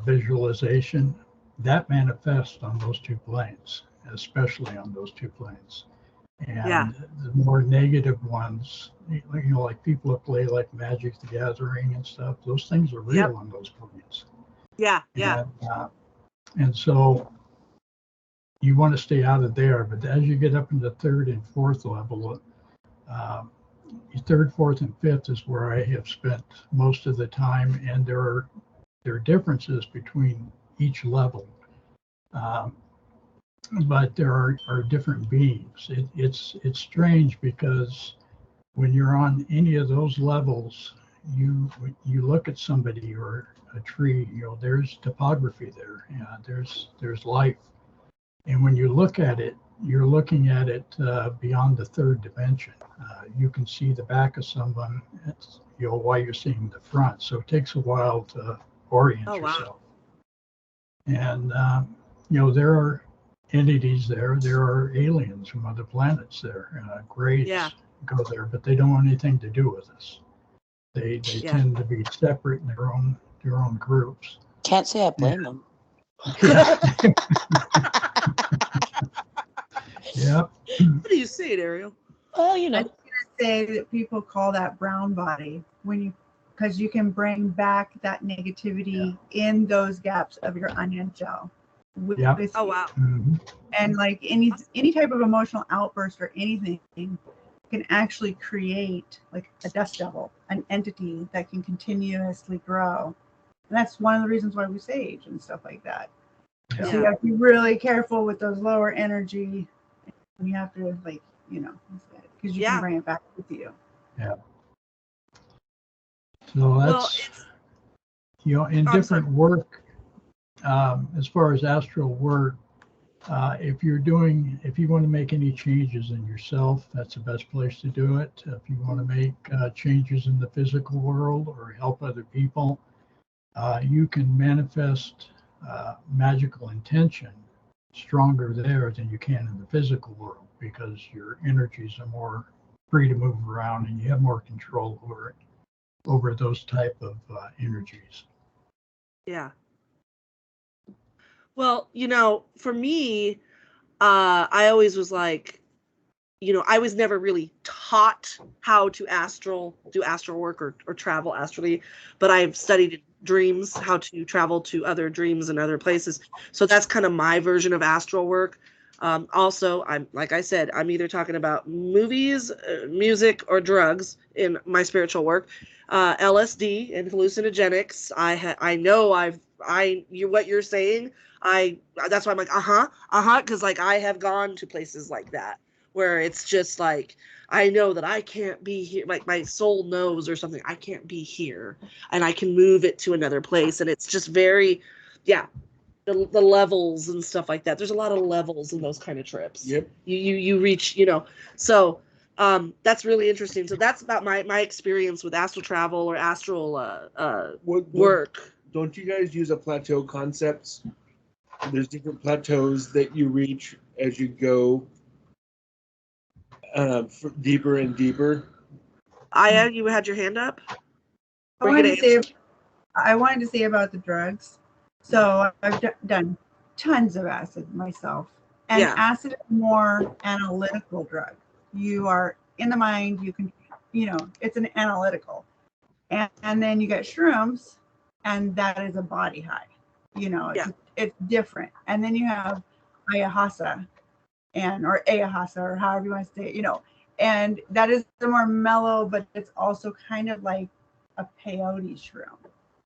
visualization, that manifests on those 2 planes, especially on those 2 planes. And the more negative ones, like people that play like Magic the Gathering and stuff, those things are real on those planes. And so you want to stay out of there, but as you get up into 3rd and 4th level, 3rd, 4th, and 5th is where I have spent most of the time, and there are differences between each level, but there are different beings. It's strange because when you're on any of those levels, you look at somebody or a tree, there's topography there, there's life. And when you look at it, you're looking at it beyond the 3rd dimension. You can see the back of someone, while you're seeing the front. So it takes a while to orient yourself. And, there are entities there. There are aliens from other planets there. Greys go there, but they don't want anything to do with us. They tend to be separate in their own groups. Can't say I blame them. Yep. What do you say, Ariel? Well, I was going to say that people call that brown body because you can bring back that negativity in those gaps of your onion shell. Oh wow. Mm-hmm. And like any type of emotional outburst or anything can actually create like a dust devil, an entity that can continuously grow. And that's one of the reasons why we sage and stuff like that. So you have to be really careful with those lower energy. And you have to because you can bring it back with you. Yeah. So that's in different work. As far as astral work, if you want to make any changes in yourself, that's the best place to do it. If you want to make changes in the physical world or help other people, you can manifest magical intention stronger there than you can in the physical world, because your energies are more free to move around and you have more control over those type of energies. Yeah. Well, for me, I always was like, I was never really taught how to do astral work or travel astrally, but I've studied dreams, how to travel to other dreams and other places. So that's kind of my version of astral work. Also, like I said, I'm either talking about movies, music, or drugs in my spiritual work. LSD and hallucinogenics. I know what you're saying. That's why I'm like, because like I have gone to places like that where it's just like, I know that I can't be here. Like my soul knows or something. I can't be here, and I can move it to another place, and it's just very, yeah. The levels and stuff like that. There's a lot of levels in those kind of trips. Yep. You reach, So that's really interesting. So that's about my experience with astral travel or astral work. Don't you guys use a plateau concept? There's different plateaus that you reach as you go deeper and deeper. Aya, you had your hand up? I wanted to say about the drugs. So I've done tons of acid myself. And acid is more analytical drug. You are in the mind, you can, it's an analytical. And then you get shrooms, and that is a body high. It's different. And then you have ayahuasca or ayahuasca, or however you want to say it, and that is the more mellow, but it's also kind of like a peyote shroom.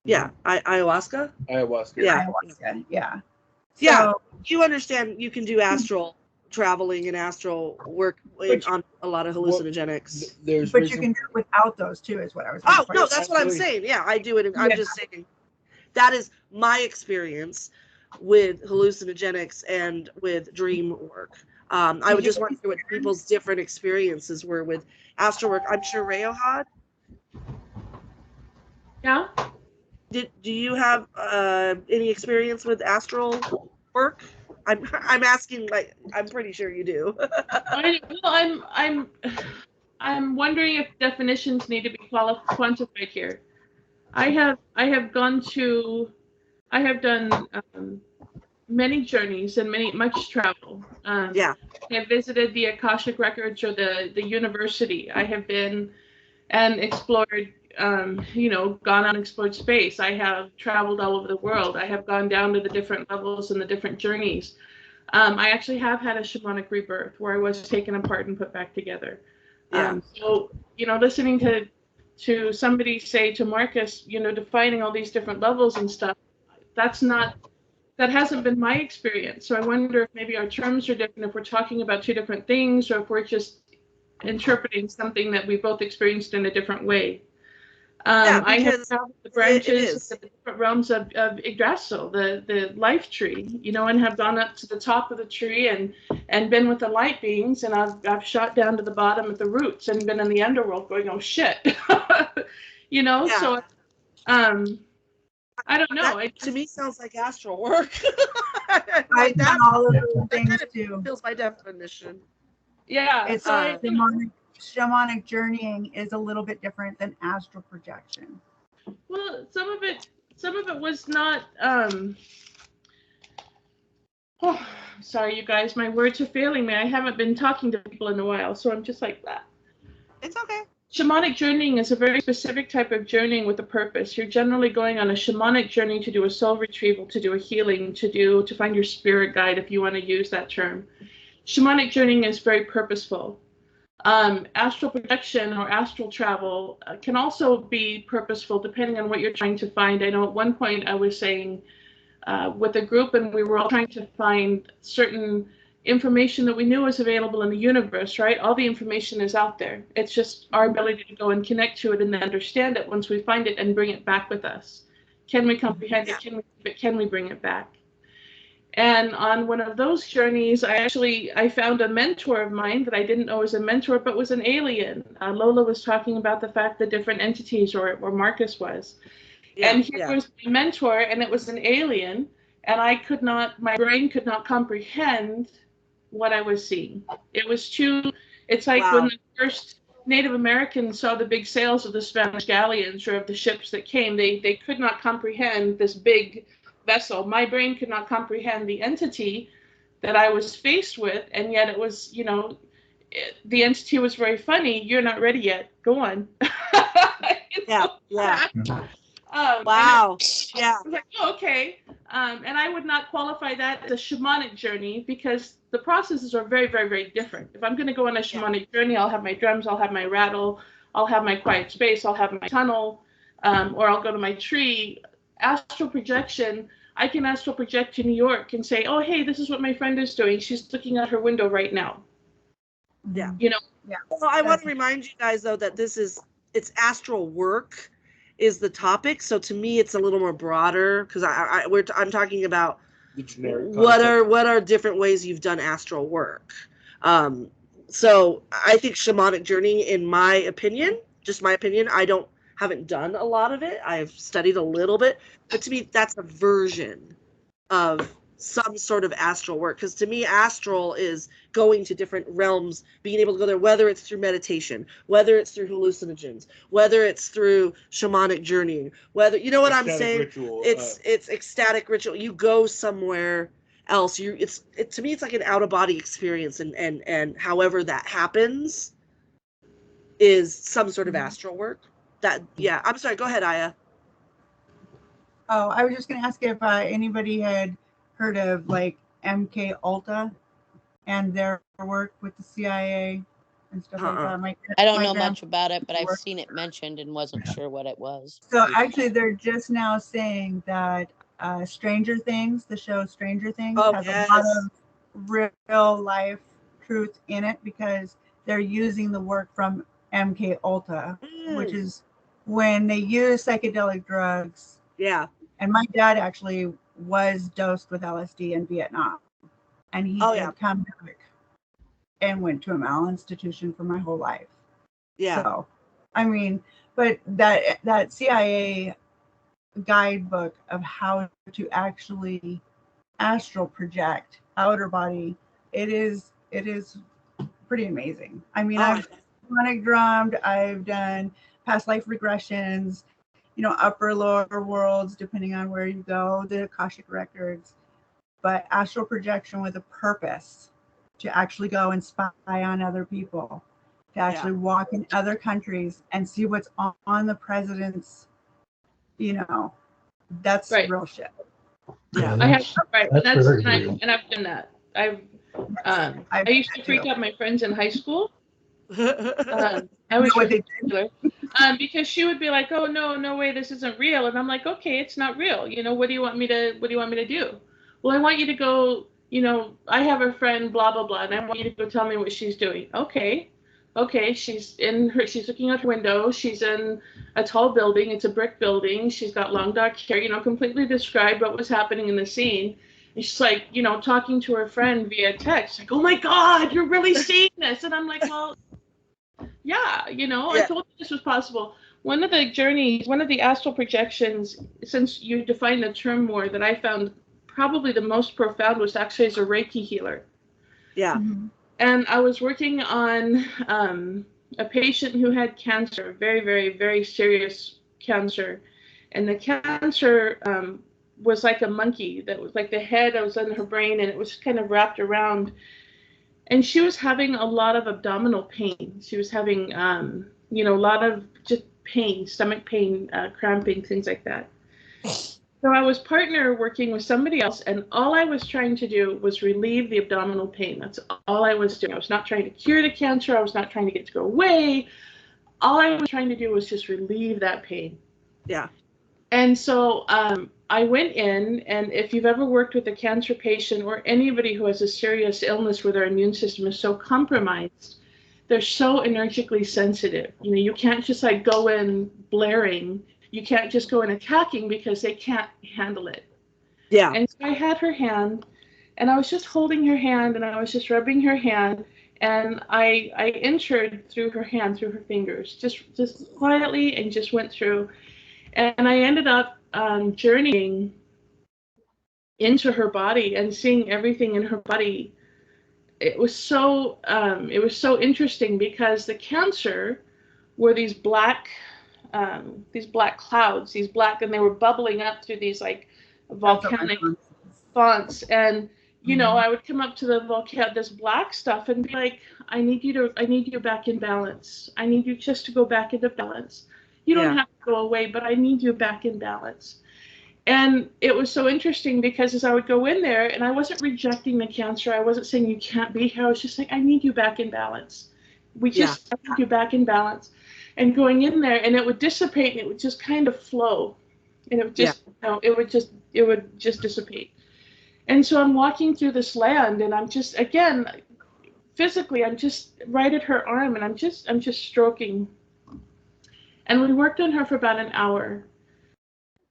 Yeah, ayahuasca. Ayahuasca. Yeah, ayahuasca. Yeah. Yeah, you understand. You can do astral traveling and astral work on a lot of hallucinogenics. But you can do it without those too, is what I was. Oh no, that's what I'm saying. Yeah, I do it. I'm just saying that is my experience with hallucinogenics and with dream work. I would just want to hear what people's different experiences were with astral work. I'm sure Rayo had. Yeah. Do you have any experience with astral work? I'm asking, like, I'm pretty sure you do. I'm wondering if definitions need to be quantified here. I have done many journeys and much travel. I have visited the Akashic Records or the university. I have been and explored, gone out and explored space. I have traveled all over the world. I have gone down to the different levels and the different journeys. I actually have had a shamanic rebirth where I was taken apart and put back together. So, listening to somebody say to Marcus, defining all these different levels and stuff, that hasn't been my experience. So I wonder if maybe our terms are different, if we're talking about two different things, or if we're just interpreting something that we both experienced in a different way. I have traveled the branches, the different realms of Yggdrasil, the life tree, and have gone up to the top of the tree and been with the light beings, and I've shot down to the bottom at the roots and been in the underworld going, oh shit, So I don't know. To me, sounds like astral work. I've done all of those things too. Feels by definition. Yeah, it's shamanic journeying is a little bit different than astral projection. Well, some of it was not. Sorry, you guys, my words are failing me. I haven't been talking to people in a while, so I'm just like that. It's okay. Shamanic journeying is a very specific type of journeying with a purpose. You're generally going on a shamanic journey to do a soul retrieval, to do a healing, to find your spirit guide, if you want to use that term. Shamanic journeying is very purposeful. Astral projection or astral travel can also be purposeful depending on what you're trying to find. I know at one point I was saying with a group, and we were all trying to find certain information that we knew was available in the universe, right? All the information is out there. It's just our ability to go and connect to it and then understand it once we find it and bring it back with us. Can we comprehend it? Can we bring it back? And on one of those journeys, I found a mentor of mine that I didn't know was a mentor, but was an alien. Lola was talking about the fact that different entities, or Marcus was. And here was my mentor, and it was an alien, and my brain could not comprehend what I was seeing. It's like when the first Native Americans saw the big sails of the Spanish galleons or of the ships that came, they could not comprehend this big vessel. My brain could not comprehend the entity that I was faced with, and yet it was, the entity was very funny. You're not ready yet. Go on. Yeah. Wow. Yeah. I was like, oh, okay. And I would not qualify that as a shamanic journey because the processes are very, very, very different. If I'm going to go on a shamanic journey, I'll have my drums, I'll have my rattle, I'll have my quiet space, I'll have my tunnel, or I'll go to my tree. Astral projection, I can astral project to New York and say, oh, hey, this is what my friend is doing. She's looking out her window right now. Yeah. Yeah. Well, I want to remind you guys, though, that it's astral work is the topic. So to me, it's a little more broader because I'm talking about the generic what are different ways you've done astral work. So I think shamanic journeying, in my opinion, just my opinion, haven't done a lot of it. I've studied a little bit, but to me, that's a version of some sort of astral work. Because to me, astral is going to different realms, being able to go there, whether it's through meditation, whether it's through hallucinogens, whether it's through shamanic journeying, whether, you know what I'm saying? Ritual, it's ecstatic ritual. You go somewhere else. To me, it's like an out of body experience, and however that happens is some sort of astral work. I'm sorry. Go ahead, Aya. Oh, I was just going to ask if anybody had heard of like MK Ultra and their work with the CIA and stuff like that. I don't know much about it, but I've seen it mentioned and wasn't sure what it was. So actually, they're just now saying that Stranger Things, the show Stranger Things, has a lot of real life truth in it because they're using the work from MK Ultra, which is when they use psychedelic drugs. Yeah. And my dad actually was dosed with LSD in Vietnam. And he did come back and went to a mental institution for my whole life. Yeah. So, I mean, but that CIA guidebook of how to actually astral project outer body, it is pretty amazing. I mean, I've sonic drummed, I've done past life regressions, upper lower worlds, depending on where you go, the Akashic records, but astral projection with a purpose to actually go and spy on other people, to actually walk in other countries and see what's on the president's, that's real shit. Yeah, I have, and I've done that. I used to freak out my friends in high school. I was because she would be like, "Oh no way, this isn't real," and I'm like, "Okay, it's not real. What do you want me to do?" Well, I want you to go. I have a friend, blah blah blah, and I want you to go tell me what she's doing. Okay, she's looking out her window. She's in a tall building. It's a brick building. She's got long dark hair. Completely described what was happening in the scene. And she's like, talking to her friend via text, like, "Oh my God, you're really seeing this," and I'm like, "Well. Yeah, I told you this was possible." One of the astral projections, since you defined the term more, that I found probably the most profound was actually as a Reiki healer. Yeah. Mm-hmm. And I was working on a patient who had cancer, very, very, very serious cancer. And the cancer was like a monkey that was like the head that was in her brain, and it was kind of wrapped around. And she was having a lot of abdominal pain. She was having, a lot of just pain, stomach pain, cramping, things like that. So I was partner working with somebody else, and all I was trying to do was relieve the abdominal pain. That's all I was doing. I was not trying to cure the cancer. I was not trying to get it to go away. All I was trying to do was just relieve that pain. Yeah. And so I went in, and if you've ever worked with a cancer patient or anybody who has a serious illness where their immune system is so compromised, they're so energically sensitive. You can't just like go in blaring. You can't just go in attacking because they can't handle it. Yeah. And so I had her hand, and I was just holding her hand, and I was just rubbing her hand, and I entered through her hand, through her fingers, just quietly, and just went through. And I ended up journeying into her body and seeing everything in her body. It was so interesting because the cancer were these black clouds, and they were bubbling up through these like volcanic fonts. And, you know, I would come up to the volcano, this black stuff, and be like, I need you back in balance. I need you just to go back into balance. You don't have to go away, but I need you back in balance. And it was so interesting because as I would go in there, and I wasn't rejecting the cancer, I wasn't saying you can't be here. I was just saying, I need you back in balance. I need you back in balance. And going in there, and it would dissipate, and it would just kind of flow. And it would just, it would just dissipate. And so I'm walking through this land, and I'm just, again, physically, I'm just right at her arm, and I'm just stroking. And we worked on her for about an hour.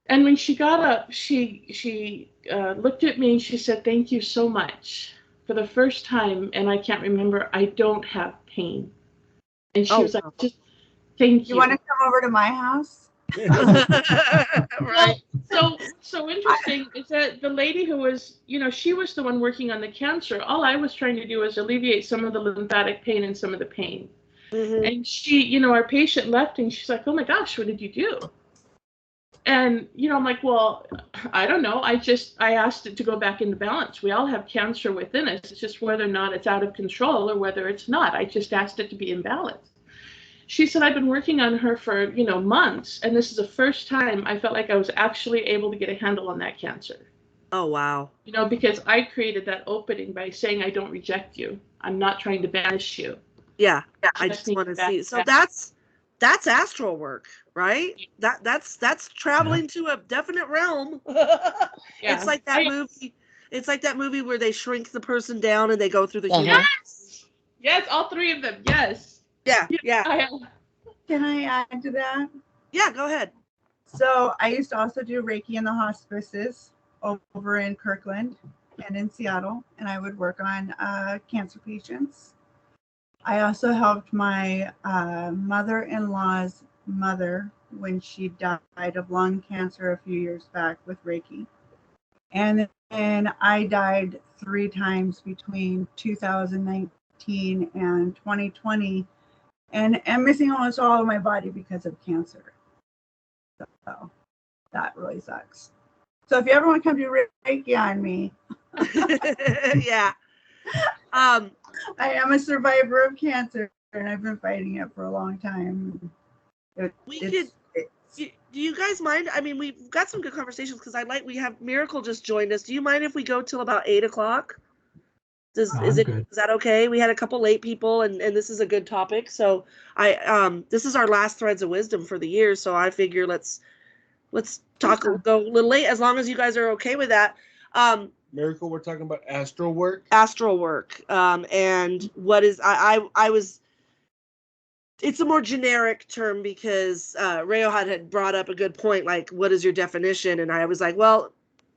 And when she got up, she looked at me and she said, "Thank you so much. For the first time, and I can't remember, I don't have pain." And she was like, "Just thank you." You want to come over to my house? Right. So interesting is that the lady who was, you know, she was the one working on the cancer. All I was trying to do was alleviate some of the lymphatic pain and some of the pain. Mm-hmm. And she, you know, our patient left and she's like, "Oh my gosh, what did you do?" And, you know, I'm like, well, I don't know. I asked it to go back into balance. We all have cancer within us. It's just whether or not it's out of control or whether it's not. I just asked it to be in balance. She said, "I've been working on her for, you know, months. And this is the first time I felt like I was actually able to get a handle on that cancer." Oh, wow. You know, because I created that opening by saying, I don't reject you. I'm not trying to banish you. Yeah. I just want to see. So that's astral work, right? That's traveling to a definite realm. It's like that movie. It's like that movie where they shrink the person down and they go through the human. Yes, all three of them. Yes. Yeah. Can I add to that? Yeah, go ahead. So I used to also do Reiki in the hospices over in Kirkland and in Seattle, and I would work on cancer patients. I also helped my mother-in-law's mother when she died of lung cancer a few years back with Reiki. And then I died 3 times between 2019 and 2020, and I'm missing almost all of my body because of cancer. So that really sucks. So if you ever want to come do Reiki on me. Yeah. I am a survivor of cancer, and I've been fighting it for a long time. Do you guys mind? I mean, we've got some good conversations because we have Miracle just joined us. Do you mind if we go till about 8 o'clock? Is that okay? We had a couple late people, and this is a good topic. So this is our last Threads of Wisdom for the year. So I figure let's talk, go a little late, as long as you guys are okay with that. Miracle, we're talking about astral work. Astral work. And what is I was. It's a more generic term because Rayo had brought up a good point, like, what is your definition? And I was like, well,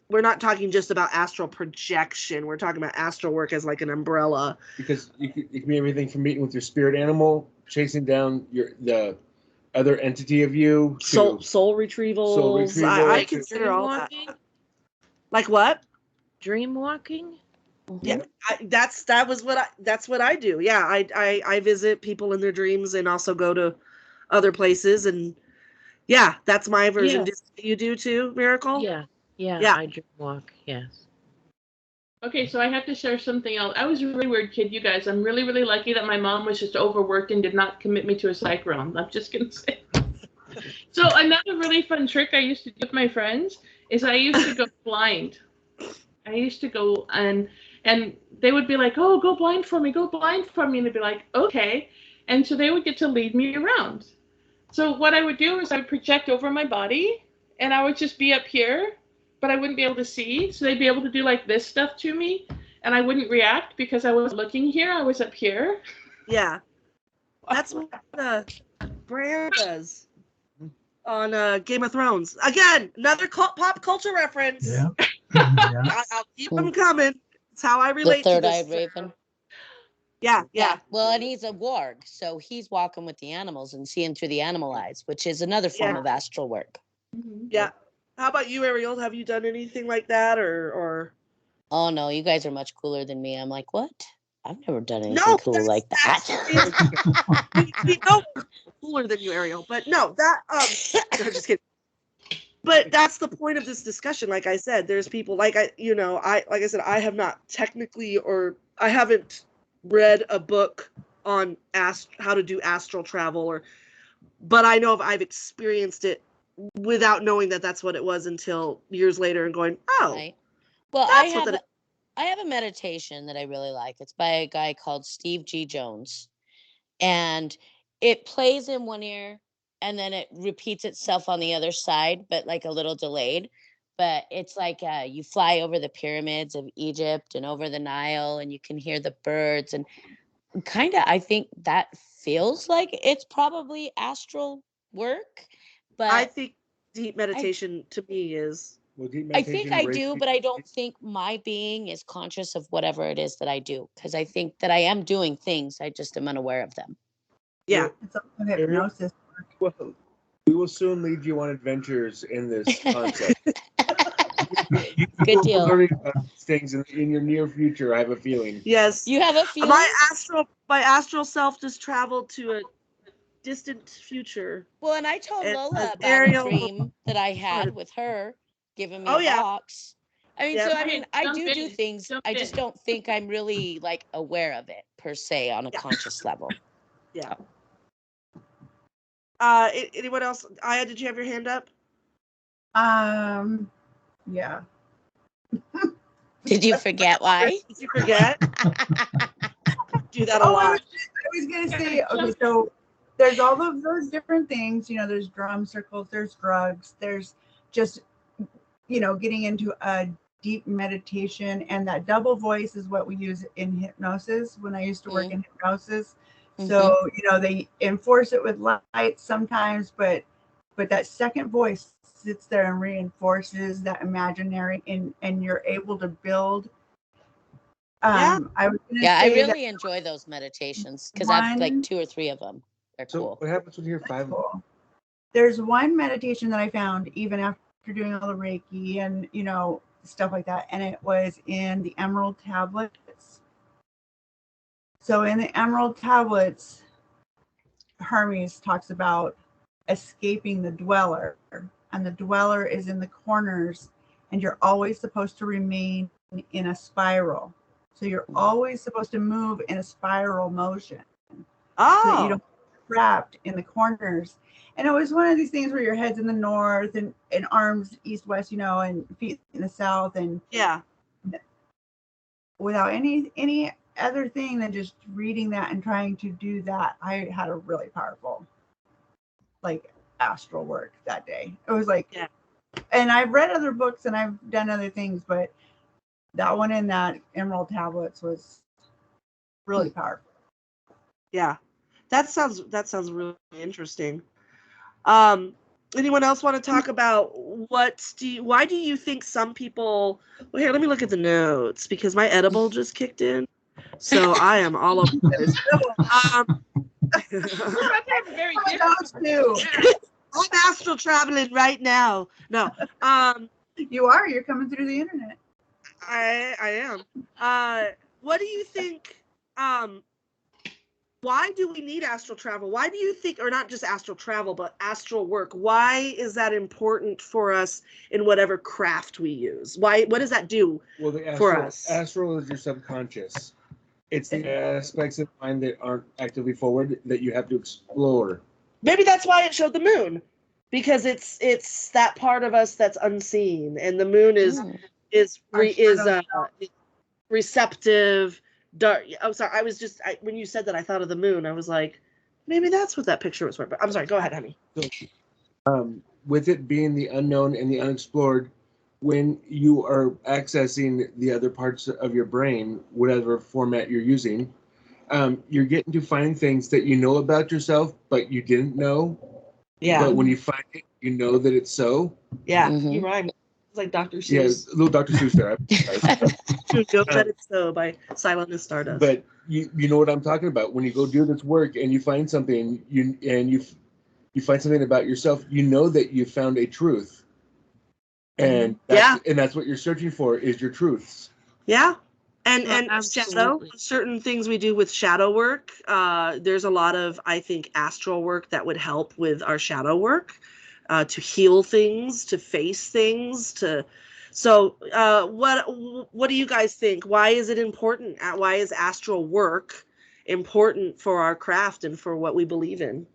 we're not talking just about astral projection. We're talking about astral work as like an umbrella. Because it can be everything from meeting with your spirit animal, chasing down the other entity of you. Soul retrieval. I consider all that. Like what? Dream walking? Yeah, that's what I do. Yeah, I visit people in their dreams and also go to other places, and yeah, that's my version. Yes. You do too, Miracle? Yeah, I dream walk. Yes. Okay, so I have to share something else. I was a really weird kid, you guys. I'm really, really lucky that my mom was just overworked and did not commit me to a psych round. I'm just gonna say. So another really fun trick I used to do with my friends is I used to go blind. I used to go and they would be like, "Oh, go blind for me, and I'd be like, "Okay," and so they would get to lead me around. So what I would do is I would project over my body, and I would just be up here, but I wouldn't be able to see. So they'd be able to do like this stuff to me, and I wouldn't react because I wasn't looking here. I was up here. Yeah, that's what Bran does on Game of Thrones. Again, another pop culture reference. Yeah. I'll keep them coming. It's how I relate the to this. third-eyed raven. Yeah. Well, and he's a warg, so he's walking with the animals and seeing through the animal eyes, which is another form of astral work. Yeah. How about you, Ariel? Have you done anything like that, or? Oh no, you guys are much cooler than me. I'm like, what? I've never done anything cool like that. We know we're cooler than you, Ariel, but no, that. No, just kidding. But that's the point of this discussion. Like I said, there's people like I said, I have not technically, or I haven't read a book on how to do astral travel, but I know I've experienced it without knowing that that's what it was until years later and going, oh, right. Well, I have a meditation that I really like. It's by a guy called Steve G. Jones, and it plays in one ear and then it repeats itself on the other side, but like a little delayed. But it's like you fly over the pyramids of Egypt and over the Nile, and you can hear the birds, and kind of, I think that feels like it's probably astral work. But I think deep meditation to me is. Well, deep I think meditation I do, but I don't think my being is conscious of whatever it is that I do, because I think that I am doing things. I just am unaware of them. Yeah. It's a hypnosis. Well, we will soon lead you on adventures in this concept. Good deal. Learning about things in your near future, I have a feeling. Yes. You have a feeling? My astral self just traveled to a distant future. Well, and I told Lola about a dream that I had with her giving me a box. I mean, so I mean, I do things. I just don't think I'm really like aware of it per se on a conscious level. Yeah. Anyone else? Aya, did you have your hand up? Yeah. Did you forget why? Did you forget? Do that a lot. I was gonna say, okay, so there's all of those different things, there's drum circles, there's drugs, there's just, getting into a deep meditation, and that double voice is what we use in hypnosis when I used to work in hypnosis. So, they enforce it with light sometimes, but that second voice sits there and reinforces that imaginary, and you're able to build. I really enjoy those meditations because I've like 2 or 3 of them. They're cool. What happens when you're 5? Cool. There's one meditation that I found even after doing all the Reiki and, stuff like that. And it was in the Emerald Tablets. So in the Emerald Tablets, Hermes talks about escaping the dweller. And the dweller is in the corners. And you're always supposed to remain in a spiral. So you're always supposed to move in a spiral motion. Oh. So that you don't get trapped in the corners. And it was one of these things where your head's in the north and arms east, west, and feet in the south. And without any other thing than just reading that and trying to do that, I had a really powerful, astral work that day. It was and I've read other books and I've done other things, but that one in that Emerald Tablets was really powerful. Yeah, that sounds really interesting. Anyone else want to talk about why do you think some people? Well, here, let me look at the notes because my edible just kicked in, so I am all over this. Very different. I'm astral traveling right now. No, you are. You're coming through the internet. I am. What do you think? Why do we need astral travel? Why do you think, or not just astral travel, but astral work? Why is that important for us in whatever craft we use? What does that do for us? Astral is your subconscious. It's the aspects of mind that aren't actively forward that you have to explore. Maybe that's why it showed the moon, because it's that part of us that's unseen, and the moon is receptive. Dark. I'm sorry. I was just when you said that, I thought of the moon. I was like, maybe that's what that picture was for. But I'm sorry. Go ahead, honey. With it being the unknown and the unexplored, when you are accessing the other parts of your brain, whatever format you're using, you're getting to find things that you know about yourself, but you didn't know. Yeah. But when you find it, you know that it's so. Yeah. You rhyme. It's like Dr. Seuss. Yeah, little Dr. Seuss there. Know that it's so by Silent as Stardust. But you know what I'm talking about. When you go do this work and you find something, you find something about yourself, you know that you found a truth. And that's what you're searching for is your truths. Yeah. And shadow, certain things we do with shadow work. There's a lot of, I think, astral work that would help with our shadow work. to heal things, to face things, so what do you guys think? Why is it important? Why is astral work important for our craft and for what we believe in?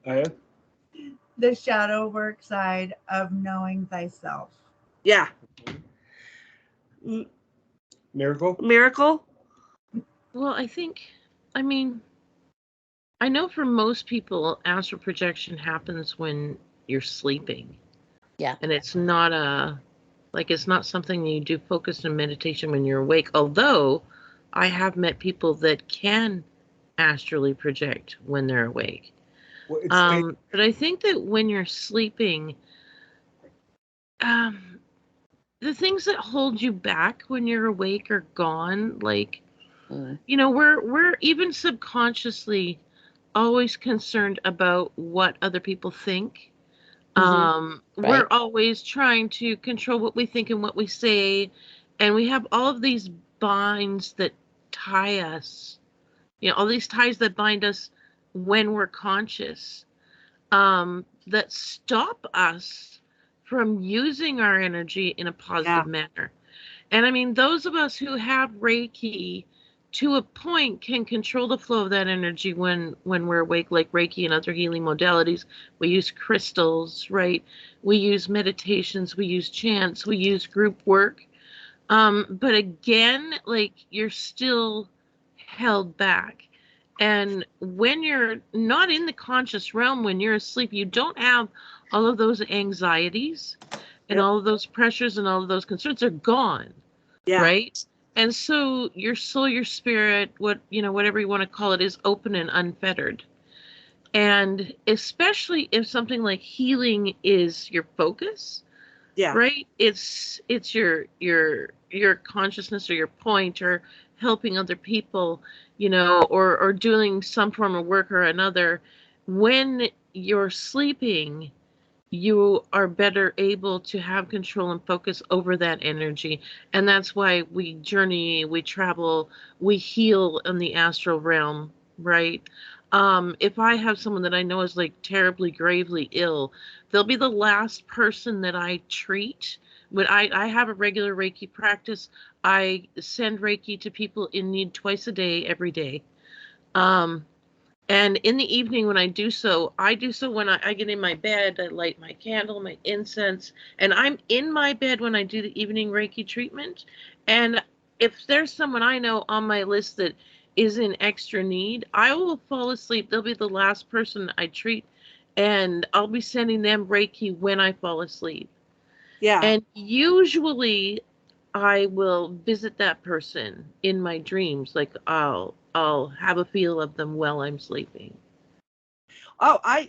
The shadow work side of knowing thyself. Yeah. Miracle? Well, I know for most people, astral projection happens when you're sleeping. Yeah. And it's not it's not something you do focused in meditation when you're awake. Although I have met people that can astrally project when they're awake. Well, but I think that when you're sleeping, the things that hold you back when you're awake are gone. Like, we're even subconsciously always concerned about what other people think. We're always trying to control what we think and what we say, and we have all of these binds that tie us, all these ties that bind us when we're conscious, that stop us from using our energy in a positive manner. And those of us who have Reiki to a point can control the flow of that energy when we're awake, like Reiki and other healing modalities. We use crystals, right? We use meditations, we use chants, we use group work. But again, like, you're still held back. And when you're not in the conscious realm, when you're asleep, you don't have all of those anxieties and all of those pressures and all of those concerns are gone. Yeah. Right? And so your soul, your spirit, whatever you want to call it, is open and unfettered. And especially if something like healing is your focus, right? It's your consciousness or your point, or helping other people, or doing some form of work or another. When you're sleeping, you are better able to have control and focus over that energy. And that's why we journey, we travel, we heal in the astral realm, right? If I have someone that I know is like terribly, gravely ill, they'll be the last person that I treat. When I have a regular Reiki practice, I send Reiki to people in need twice a day, every day. And in the evening when I do so when I get in my bed, I light my candle, my incense, and I'm in my bed when I do the evening Reiki treatment. And if there's someone I know on my list that is in extra need, I will fall asleep. They'll be the last person I treat, and I'll be sending them Reiki when I fall asleep. Yeah. And usually I will visit that person in my dreams. Like, I'll have a feel of them while I'm sleeping. Oh, I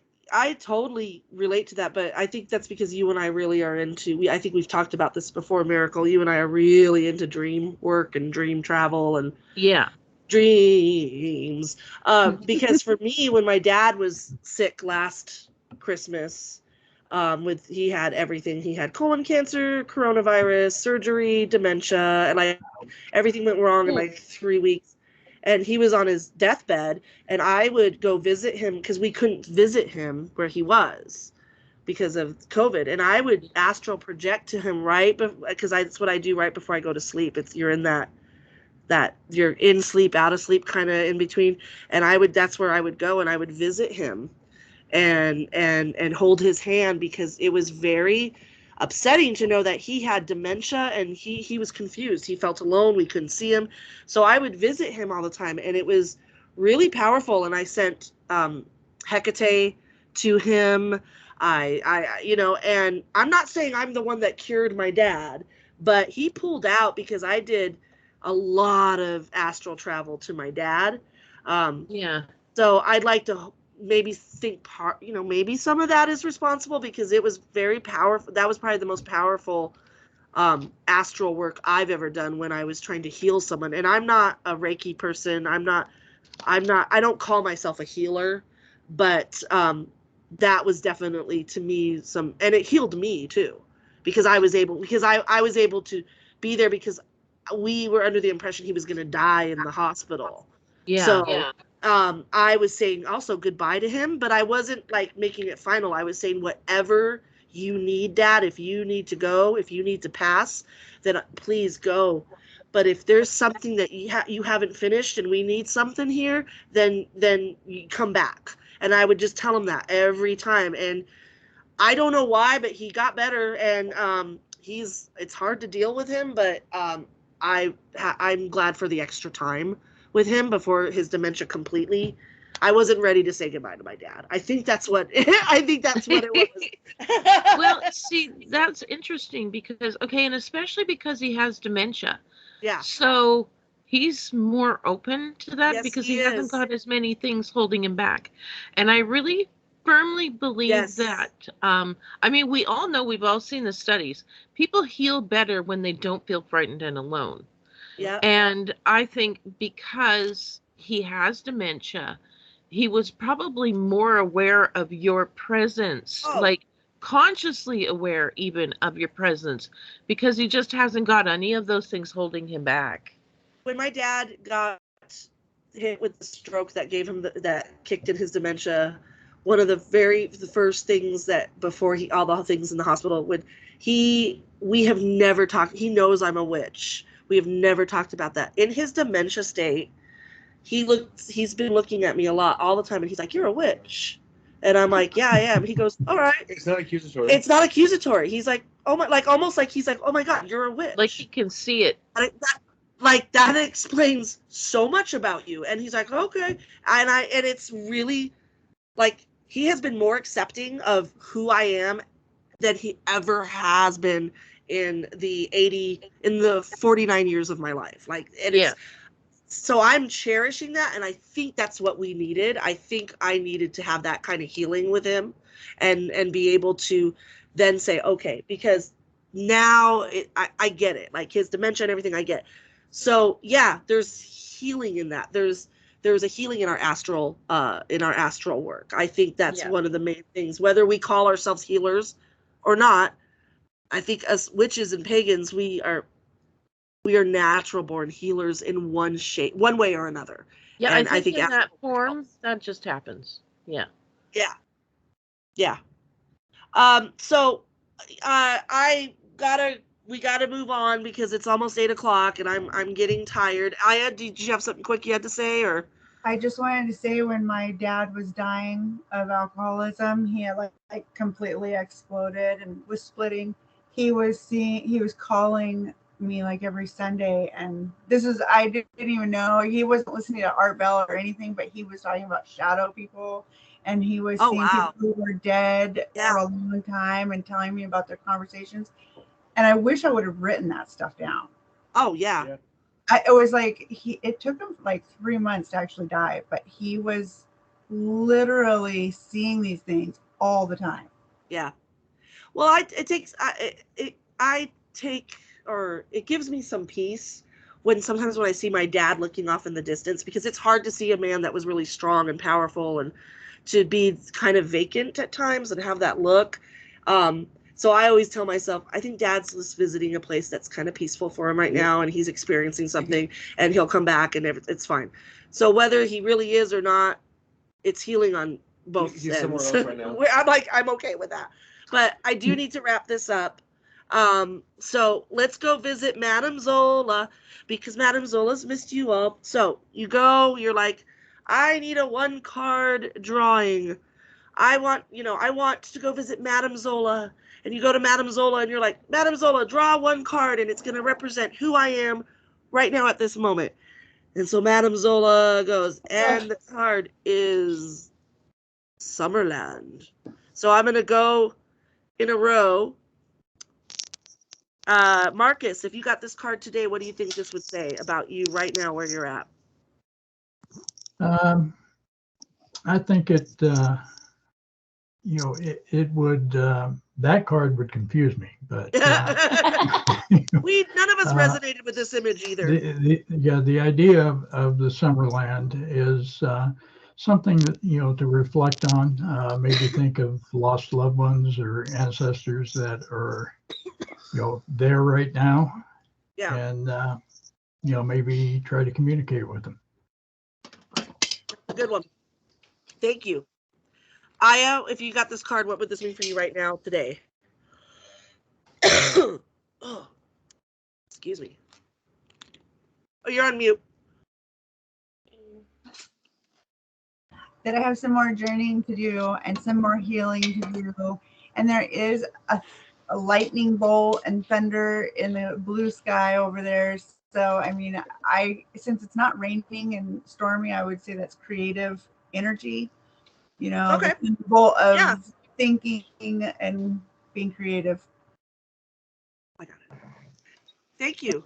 totally relate to that, but I think that's because you and I really are I think we've talked about this before, Miracle. You and I are really into dream work and dream travel and dreams. Because for me, when my dad was sick last Christmas, he had everything. He had colon cancer, coronavirus, surgery, dementia, and everything went wrong in like 3 weeks. And he was on his deathbed, and I would go visit him because we couldn't visit him where he was because of COVID. And I would astral project to him because that's what I do right before I go to sleep. You're in that you're in sleep, out of sleep, kind of in between. And that's where I would go, and I would visit him and hold his hand, because it was very upsetting to know that he had dementia and he was confused. He felt alone. We couldn't see him. So I would visit him all the time, and it was really powerful. And I sent Hecate to him. And I'm not saying I'm the one that cured my dad, but he pulled out because I did a lot of astral travel to my dad. So I'd like to maybe think maybe some of that is responsible, because it was very powerful. That was probably the most powerful astral work I've ever done when I was trying to heal someone. And I'm not a Reiki person. I don't call myself a healer, but that was definitely, to me, and it healed me too, because I was able to be there, because we were under the impression he was going to die in the hospital. I was saying also goodbye to him, but I wasn't like making it final. I was saying whatever you need, Dad, if you need to go, if you need to pass, then please go. But if there's something that you haven't finished and we need something here, then you come back. And I would just tell him that every time. And I don't know why, but he got better. And it's hard to deal with him, but I'm glad for the extra time with him before his dementia completely. I wasn't ready to say goodbye to my dad. I think that's what it was. Well, see, that's interesting because, okay, and especially because he has dementia. Yeah. So he's more open to that Yes, because he he hasn't is. got as many things holding him back. And I really firmly believe Yes. that. I mean, we all know, we've all seen the studies. People heal better when they don't feel frightened and alone. Yeah. And I think because he has dementia, he was probably more aware of your presence, like consciously aware even of your presence, because he just hasn't got any of those things holding him back. When my dad got hit with the stroke that gave him that kicked in his dementia, one of the first things that before all the things in the hospital we have never talked. He knows I'm a witch. We have never talked about that. In his dementia state, he's been looking at me a lot all the time, and he's like, "You're a witch," and I'm like, "Yeah, I am." He goes, "All right." It's not accusatory. It's not accusatory. He's like, "Oh my," like almost like he's like, "Oh my God, you're a witch." Like he can see it. That explains so much about you. And he's like, "Okay," and it's really like he has been more accepting of who I am than he ever has been in the 49 years of my life. Like, and Yeah. So I'm cherishing that, and I think that's what we needed. I think I needed to have that kind of healing with him and be able to then say, okay, because now I get it. Like his dementia and everything, I get. So yeah, there's healing in that. There's a healing in our astral work. I think that's one of the main things. Whether we call ourselves healers or not, I think as witches and pagans, we are natural born healers in one way or another. Yeah, and I think in that form, that just happens. Yeah. Yeah. So we gotta move on because it's almost 8:00 and I'm getting tired. Aya, did you have something quick you had to say, or? I just wanted to say when my dad was dying of alcoholism, he had like completely exploded and was splitting. He was calling me like every Sunday, and I didn't even know. He wasn't listening to Art Bell or anything, but he was talking about shadow people, and he was seeing people who were dead for a long time and telling me about their conversations. And I wish I would have written that stuff down. Oh yeah. It was like it took him like 3 months to actually die, but he was literally seeing these things all the time. Yeah. Well, it gives me some peace sometimes when I see my dad looking off in the distance, because it's hard to see a man that was really strong and powerful and to be kind of vacant at times and have that look. So I always tell myself, I think Dad's just visiting a place that's kind of peaceful for him right now, and he's experiencing something, and he'll come back, and it's fine. So whether he really is or not, it's healing on both he's ends. Somewhere else right now. I'm okay with that. But I do need to wrap this up. So let's go visit Madame Zola, because Madame Zola's missed you all. So you go, you're like, I need a 1-card drawing. I want to go visit Madame Zola. And you go to Madame Zola and you're like, Madame Zola, draw 1 card and it's going to represent who I am right now at this moment. And so Madame Zola goes, and the card is Summerland. So I'm going to go in a row. Marcus, if you got this card today, what do you think this would say about you right now where you're at? I think it would, that card would confuse me, but none of us resonated with this image either. The idea of the Summerland is something that, to reflect on, maybe think of lost loved ones or ancestors that are, there right now. Yeah. And, maybe try to communicate with them. A good one. Thank you. Aya, if you got this card, what would this mean for you right now today? Oh, excuse me. Oh, you're on mute. That I have some more journeying to do and some more healing to do. And there is a lightning bolt and thunder in the blue sky over there. So, I mean, since it's not raining and stormy, I would say that's creative energy, you know, Okay. the symbol of Yeah. thinking and being creative. I got it. Thank you.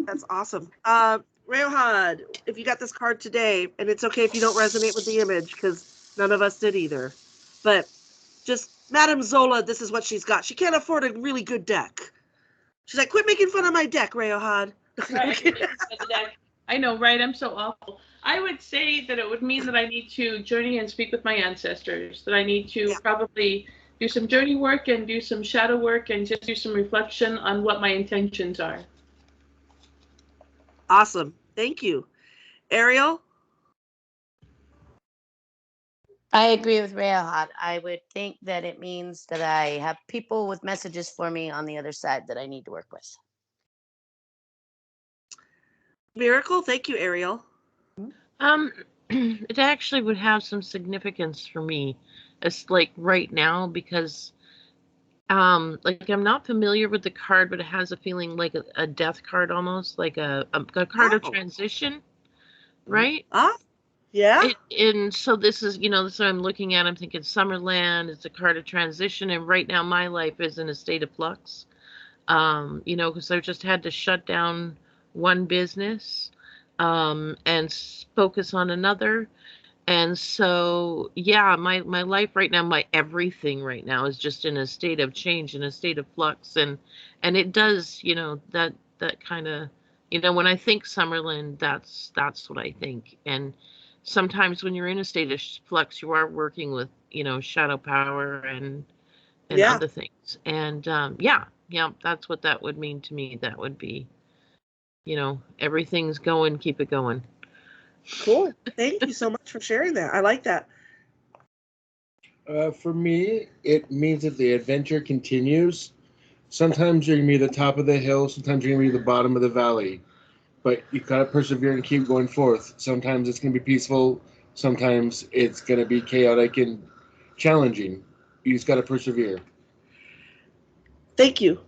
That's awesome. Rayhad, if you got this card today, and it's okay if you don't resonate with the image, because none of us did either, but just Madame Zola, this is what she's got. She can't afford a really good deck. She's like, quit making fun of my deck, Rayhad. Right. I know, right? I'm so awful. I would say that it would mean that I need to journey and speak with my ancestors, that I need to probably do some journey work and do some shadow work and just do some reflection on what my intentions are. Awesome. Thank you. Ariel? I agree with Rehat. I would think that it means that I have people with messages for me on the other side that I need to work with. Miracle? Thank you, Ariel. It actually would have some significance for me, as like right now, because like I'm not familiar with the card, but it has a feeling like a death card, almost like a card of transition, right? Yeah. And so this is, this is what I'm looking at. I'm thinking Summerland. It's a card of transition, and right now my life is in a state of flux. Because I've just had to shut down one business, and focus on another. And so, yeah, my life right now, my everything right now is just in a state of change, in a state of flux. And it does, that kind of, when I think Summerland, that's what I think. And sometimes when you're in a state of flux, you are working with, shadow power and other things. And yeah, that's what that would mean to me. That would be, everything's going, keep it going. Cool. Thank you so much for sharing that. I like that. For me, it means that the adventure continues. Sometimes you're going to be at the top of the hill. Sometimes you're going to be at the bottom of the valley. But you've got to persevere and keep going forth. Sometimes it's going to be peaceful. Sometimes it's going to be chaotic and challenging. You just got to persevere. Thank you.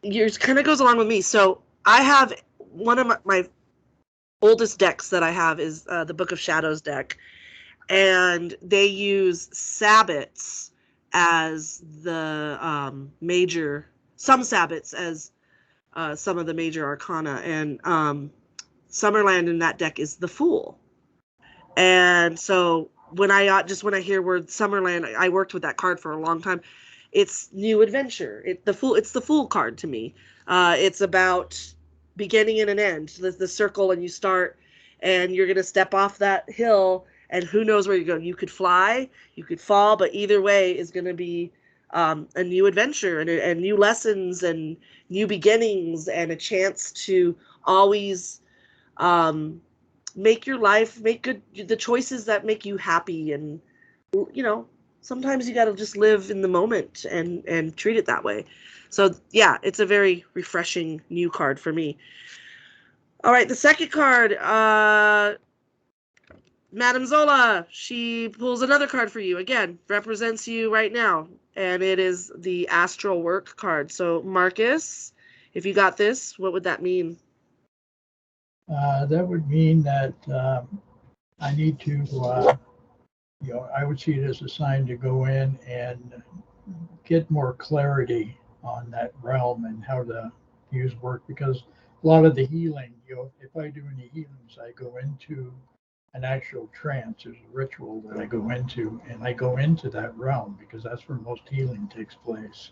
Yours kind of goes along with me. So I have one of my oldest decks that I have is the Book of Shadows deck. And they use Sabbats as the some Sabbats as some of the major arcana. And Summerland in that deck is the Fool. And so when I hear word Summerland, I worked with that card for a long time. It's new adventure. It's the Fool card to me. It's about beginning and an end, the circle, and you start, and you're going to step off that hill, and who knows where you're going. You could fly, you could fall, but either way is going to be a new adventure and new lessons and new beginnings and a chance to always make your life, make the choices that make you happy. And, sometimes you got to just live in the moment and treat it that way. So yeah, it's a very refreshing new card for me. All right, the second card, Madame Zola, she pulls another card for you. Again, represents you right now, and it is the Astral Work card. So Marcus, if you got this, what would that mean? That would mean that I need to, I would see it as a sign to go in and get more clarity on that realm and how to use work, because a lot of the healing, if I do any healings, I go into an actual trance. There's a ritual that I go into, and I go into that realm because that's where most healing takes place.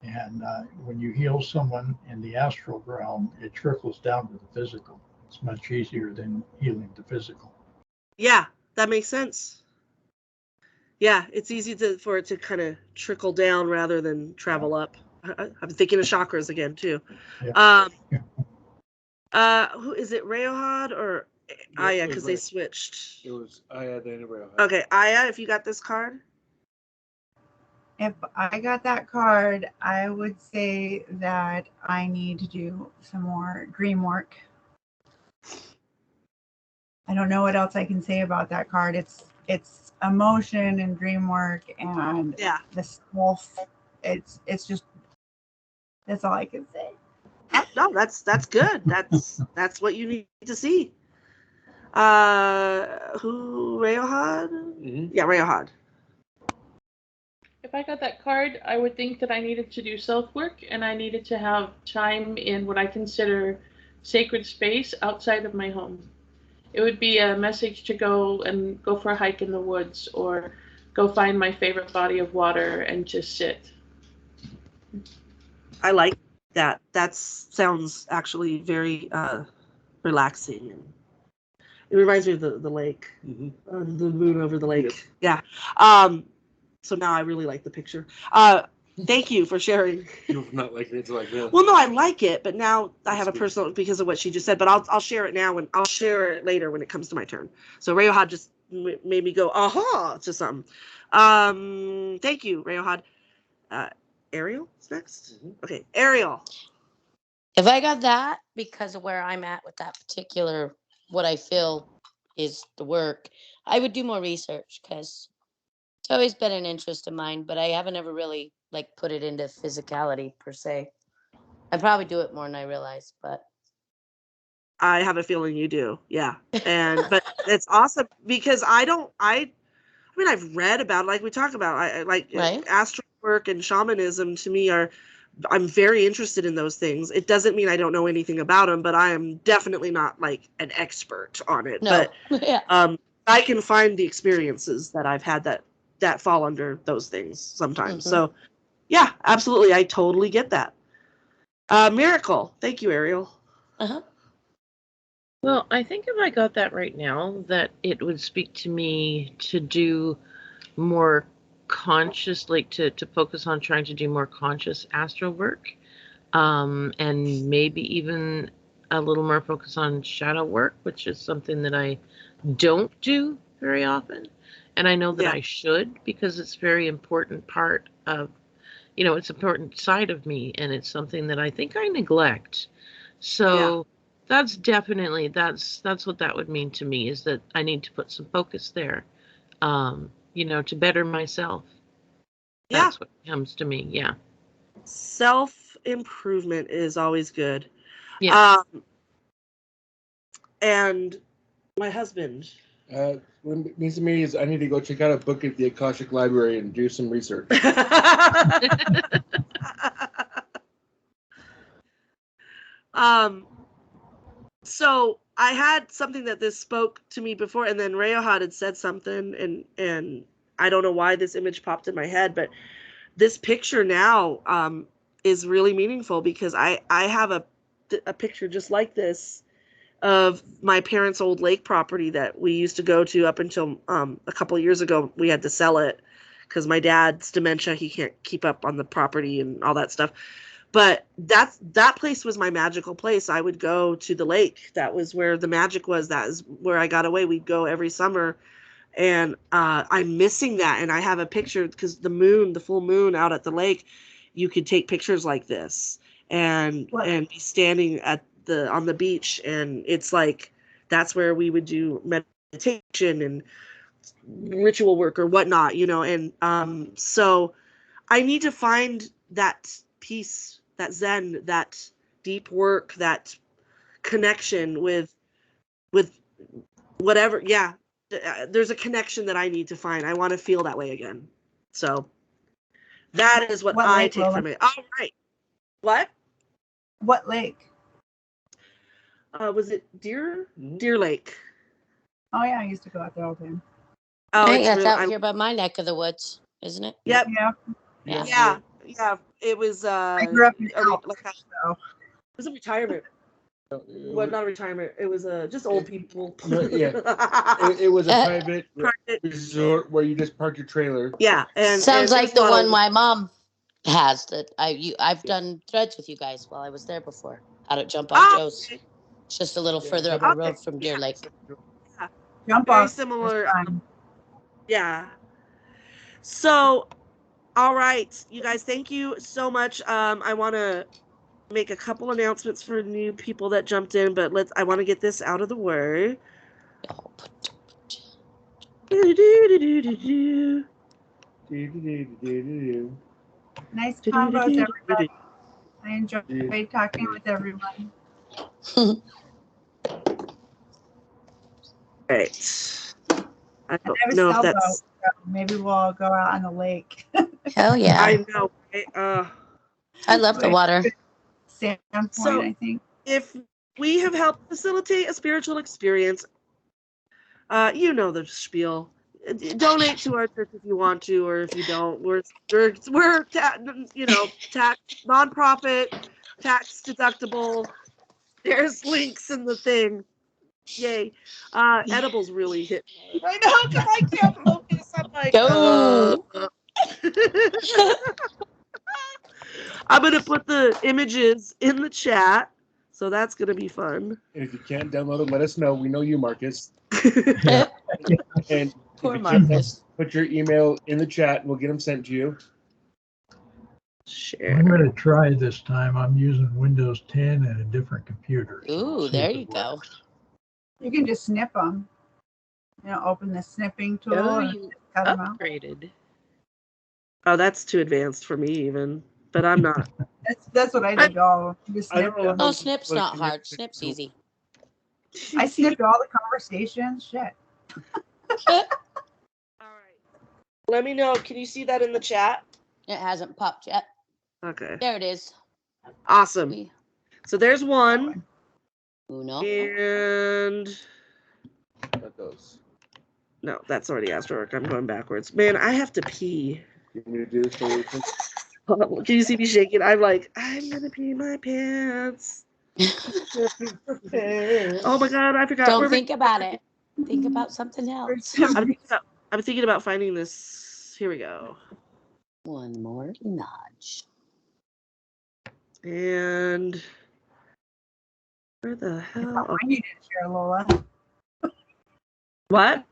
And when you heal someone in the astral realm, it trickles down to the physical. It's much easier than healing the physical. Yeah, that makes sense. Yeah, it's easy for it to kind of trickle down rather than travel up. I'm thinking of chakras again too. Yeah. Who is it? Rayhad or Aya? Because they switched. It was Aya, then Rayhad. Okay, Aya, if you got this card. If I got that card, I would say that I need to do some more dream work. I don't know what else I can say about that card. It's emotion and dream work and the self. It's just, that's all I can say. No, that's good. That's what you need to see. Rayohad? Mm-hmm. Yeah, Rayohad. If I got that card, I would think that I needed to do self-work and I needed to have time in what I consider sacred space outside of my home. It would be a message to go for a hike in the woods or go find my favorite body of water and just sit. I like that. That sounds actually very relaxing. And it reminds me of the lake, the moon over the lake. Yeah. So now I really like the picture. Thank you for sharing. You're not liking it like that. Well, no, I like it, but now I have a personal because of what she just said. But I'll share it now, and I'll share it later when it comes to my turn. So Rayohad just made me go aha to something. Thank you, Rayohad. Ariel is next. Okay, Ariel. If I got that, because of where I'm at with that particular, what I feel is the work, I would do more research because it's always been an interest of mine, but I haven't ever really like put it into physicality per se. I probably do it more than I realize, but I have a feeling you do. Yeah. But it's awesome because I mean, I've read about it, like we talk about, I like right? astral work and shamanism to me I'm very interested in those things. It doesn't mean I don't know anything about them, but I am definitely not like an expert on it. No. But Yeah. I can find the experiences that I've had that fall under those things sometimes. So yeah, absolutely. I totally get that. Miracle. Thank you, Ariel. Well, I think if I got that right now, that it would speak to me to do more conscious, like to focus on trying to do more conscious astral work, and maybe even a little more focus on shadow work, which is something that I don't do very often. And I know that I should, because it's a very important part of, it's an important side of me, and it's something that I think I neglect. So that's definitely, that's what that would mean to me, is that I need to put some focus there, to better myself. That's what comes to me. Yeah. Self-improvement is always good. Yeah. And my husband. What it means to me is I need to go check out a book at the Akashic Library and do some research. So I had something that this spoke to me before, and then Rayohad had said something, and I don't know why this image popped in my head, but this picture now is really meaningful because I have a picture just like this of my parents' old lake property that we used to go to up until a couple of years ago. We had to sell it because my dad's dementia, he can't keep up on the property and all that stuff. But that place was my magical place. I would go to the lake. That was where the magic was. That is where I got away. We'd go every summer. And I'm missing that. And I have a picture because the full moon out at the lake, you could take pictures like this and be standing on the beach. And it's like, that's where we would do meditation and ritual work or whatnot, And so I need to find that peace, that Zen, that deep work, that connection with whatever. Yeah. There's a connection that I need to find. I want to feel that way again. So that is what I take from it. All right. What? What lake? Was it Deer Lake? Oh yeah, I used to go out there all the time. Oh, I think that's out here by my neck of the woods, isn't it? Yep. Yeah. Yeah. It was. I grew up in it was a retirement. Well, not a retirement. It was just old people. It was a private resort where you just parked your trailer. Yeah, and sounds like the one my mom has that I've done threads with you guys while I was there before. How to jump off Joe's. It's just a little further up the road from Deer Lake. Yeah. Jump Very off. Similar. Yeah. So All right, you guys, thank you so much. I want to make a couple announcements for new people that jumped in, but I want to get this out of the way. Nice combos, everybody. I enjoyed talking with everyone. Right. I I don't have a know if sailboat, that's. so maybe we'll go out on the lake. Hell yeah. I know. Right? I love the water. Standpoint, So- I think. If we have helped facilitate a spiritual experience, you know the spiel. Donate to our church if you want to, or if you don't. We're nonprofit, tax deductible. There's links in the thing. Yay! Edibles really hit me right now because I can't focus. I'm like, Go. I'm gonna put the images in the chat, so that's gonna be fun. And if you can't download it, let us know. We know you, Marcus. And Poor if you can, Marcus. put your email in the chat and we'll get them sent to you. Share. I'm going to try this time. I'm using Windows 10 and a different computer. so Ooh, we'll see there if it you go. works. You can just snip them. Open the snipping tool Oh, and you cut them out. upgraded. Oh, that's too advanced for me, even. But I'm not. That's what I did. All just I don't snipped know them. how- Oh, Snip's not hard. Snip's easy. I snipped all the conversations. Shit. All right. Let me know. Can you see that in the chat? It hasn't popped yet. Okay. There it is. Awesome. So there's one. Uno. And Not those. no, that's already Astral Work. I'm going backwards. Man, I have to pee. You want me to do this for you? Can you see me shaking? I'm like, I'm gonna pee my pants. Oh my god, I forgot. Don't think about it. Think about something else. I'm thinking about finding this. Here we go. One more nudge. And where the hell? Oh, Wine you didn't share, Lola. what?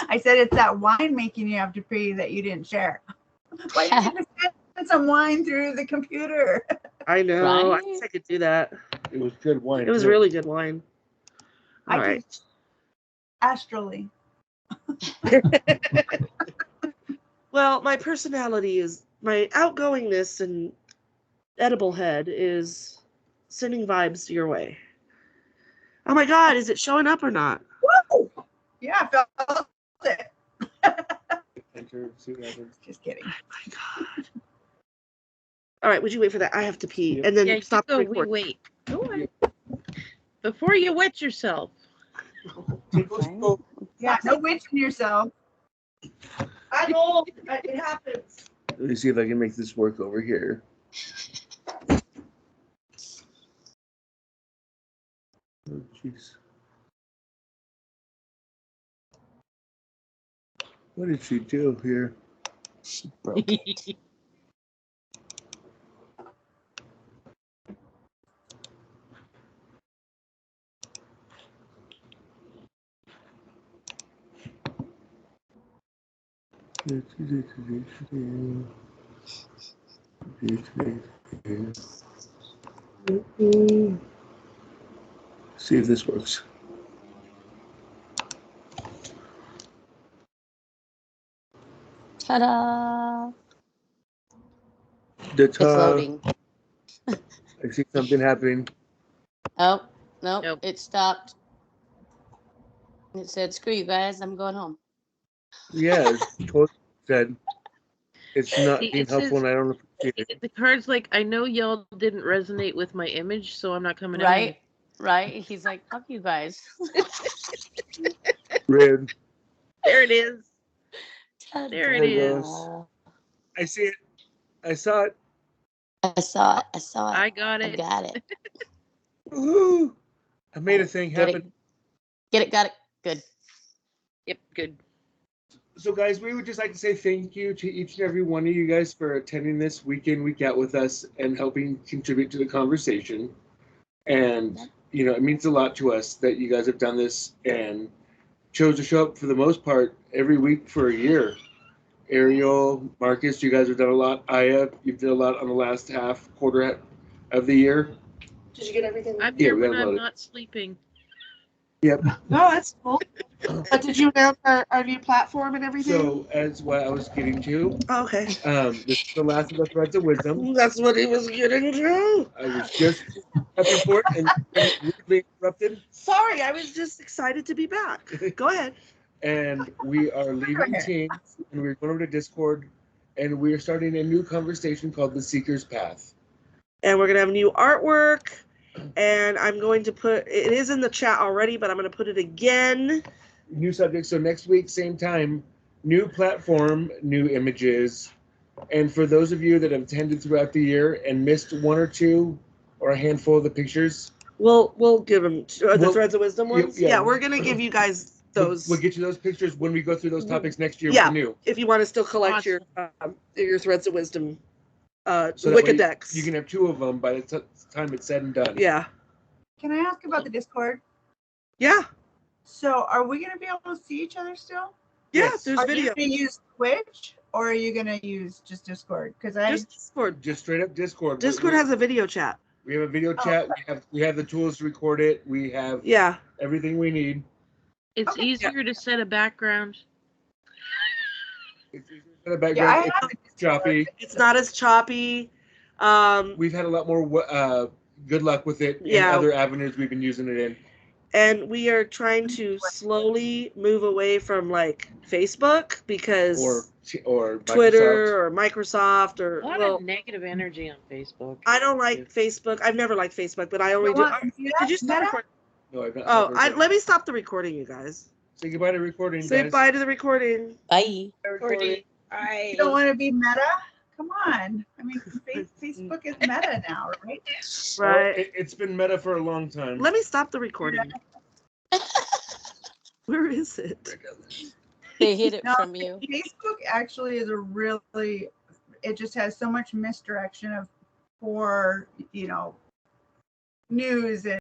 I said it's that wine making you have to pee that you didn't share. Why didn't you just send some wine through the computer? I know. I Right? guess I could do that. It was good wine. It was too. really good wine. All I right. just astrally. Well, my personality is my outgoingness and edible head is sending vibes your way. Oh my god, is it showing up or not? Whoa! Yeah, I felt it. Enter, see what happens. Just kidding. Oh my god. All right, would you wait for that? I have to pee. Yep. And then Yeah, stop you the go. We recording. wait. Go on. Before you wet yourself. Yeah, no witching yourself. I'm old. It happens. Let me see if I can make this work over here. Oh, jeez. What did she do here? She broke it. See if this works. Ta-da! It's It's loading. I see something happening. Oh, nope. Nope. It stopped. It said, screw you guys, I'm going home. Yeah, it's totally said it's not See, being it says- helpful, and I don't appreciate it. The card's like, I know y'all didn't resonate with my image, so I'm not coming out. Right? Right? He's like, fuck you guys. Rude. There it is. Ta-da. There it There it is. goes. I see it. I saw it. I saw it. I saw it. I got I it. got it. Woohoo! I made a thing Get happen. it. Get it. Got it. Good. Yep, good. So, guys, we would just like to say thank you to each and every one of you guys for attending this week in, week out with us and helping contribute to the conversation. And, you know, it means a lot to us that you guys have done this and chose to show up for the most part every week for a year. Ariel, Marcus, you guys have done a lot. Aya, you've done a lot on the last quarter of the year. Did you get everything? I'm Yeah, here we when got I'm loaded. not sleeping. Yep. No, that's cool. But did you announce our new platform and everything? So, as what I was getting to, Oh, okay. this is the last of the Threads of Wisdom. That's what he was getting to. I was just prepping for it and rudely interrupted. Sorry, I was just excited to be back. Go ahead. And we are leaving Teams, and we're going over to Discord, and we are starting a new conversation called The Seeker's Path. And we're going to have new artwork, and I'm going to put, it is in the chat already, but I'm going to put it again. New subject. So next week, same time, new platform, new images. And for those of you that have attended throughout the year and missed one or two or a handful of the pictures, we'll give them the Threads of Wisdom ones. Yeah, we're going to give you guys those. We'll get you those pictures when we go through those topics next year. Yeah, with the new. if you want to still collect Awesome. your Threads of Wisdom So Wicked decks. You can have two of them by the time it's said and done. Yeah. Can I ask about the Discord? Yeah. So are we going to be able to see each other still? Yeah, Yes. there's Are video. you going to use Twitch or are you going to use just Discord? Because Just Discord. Just straight up Discord. Discord has a video chat. We have a video chat. We have the tools to record it. We have everything we need. It's easier to set a background. It's the background. It's choppy. It's not as choppy. We've had a lot more good luck with it in other avenues we've been using it in. And we are trying to slowly move away from like Facebook because or Twitter or Microsoft or A lot of negative energy on Facebook. I don't like Facebook. I've never liked Facebook, but I only do. Did you stop recording? No, I've not. Let me stop the recording, you guys. Say goodbye to recording. Say guys. bye to the recording. Bye. Recording. Bye. You don't want to be meta? Come on. I mean, Facebook is meta now, right? Right. It's been meta for a long time. Let me stop the recording. Where is it? They hid it from you. Facebook actually is it just has so much misdirection for news and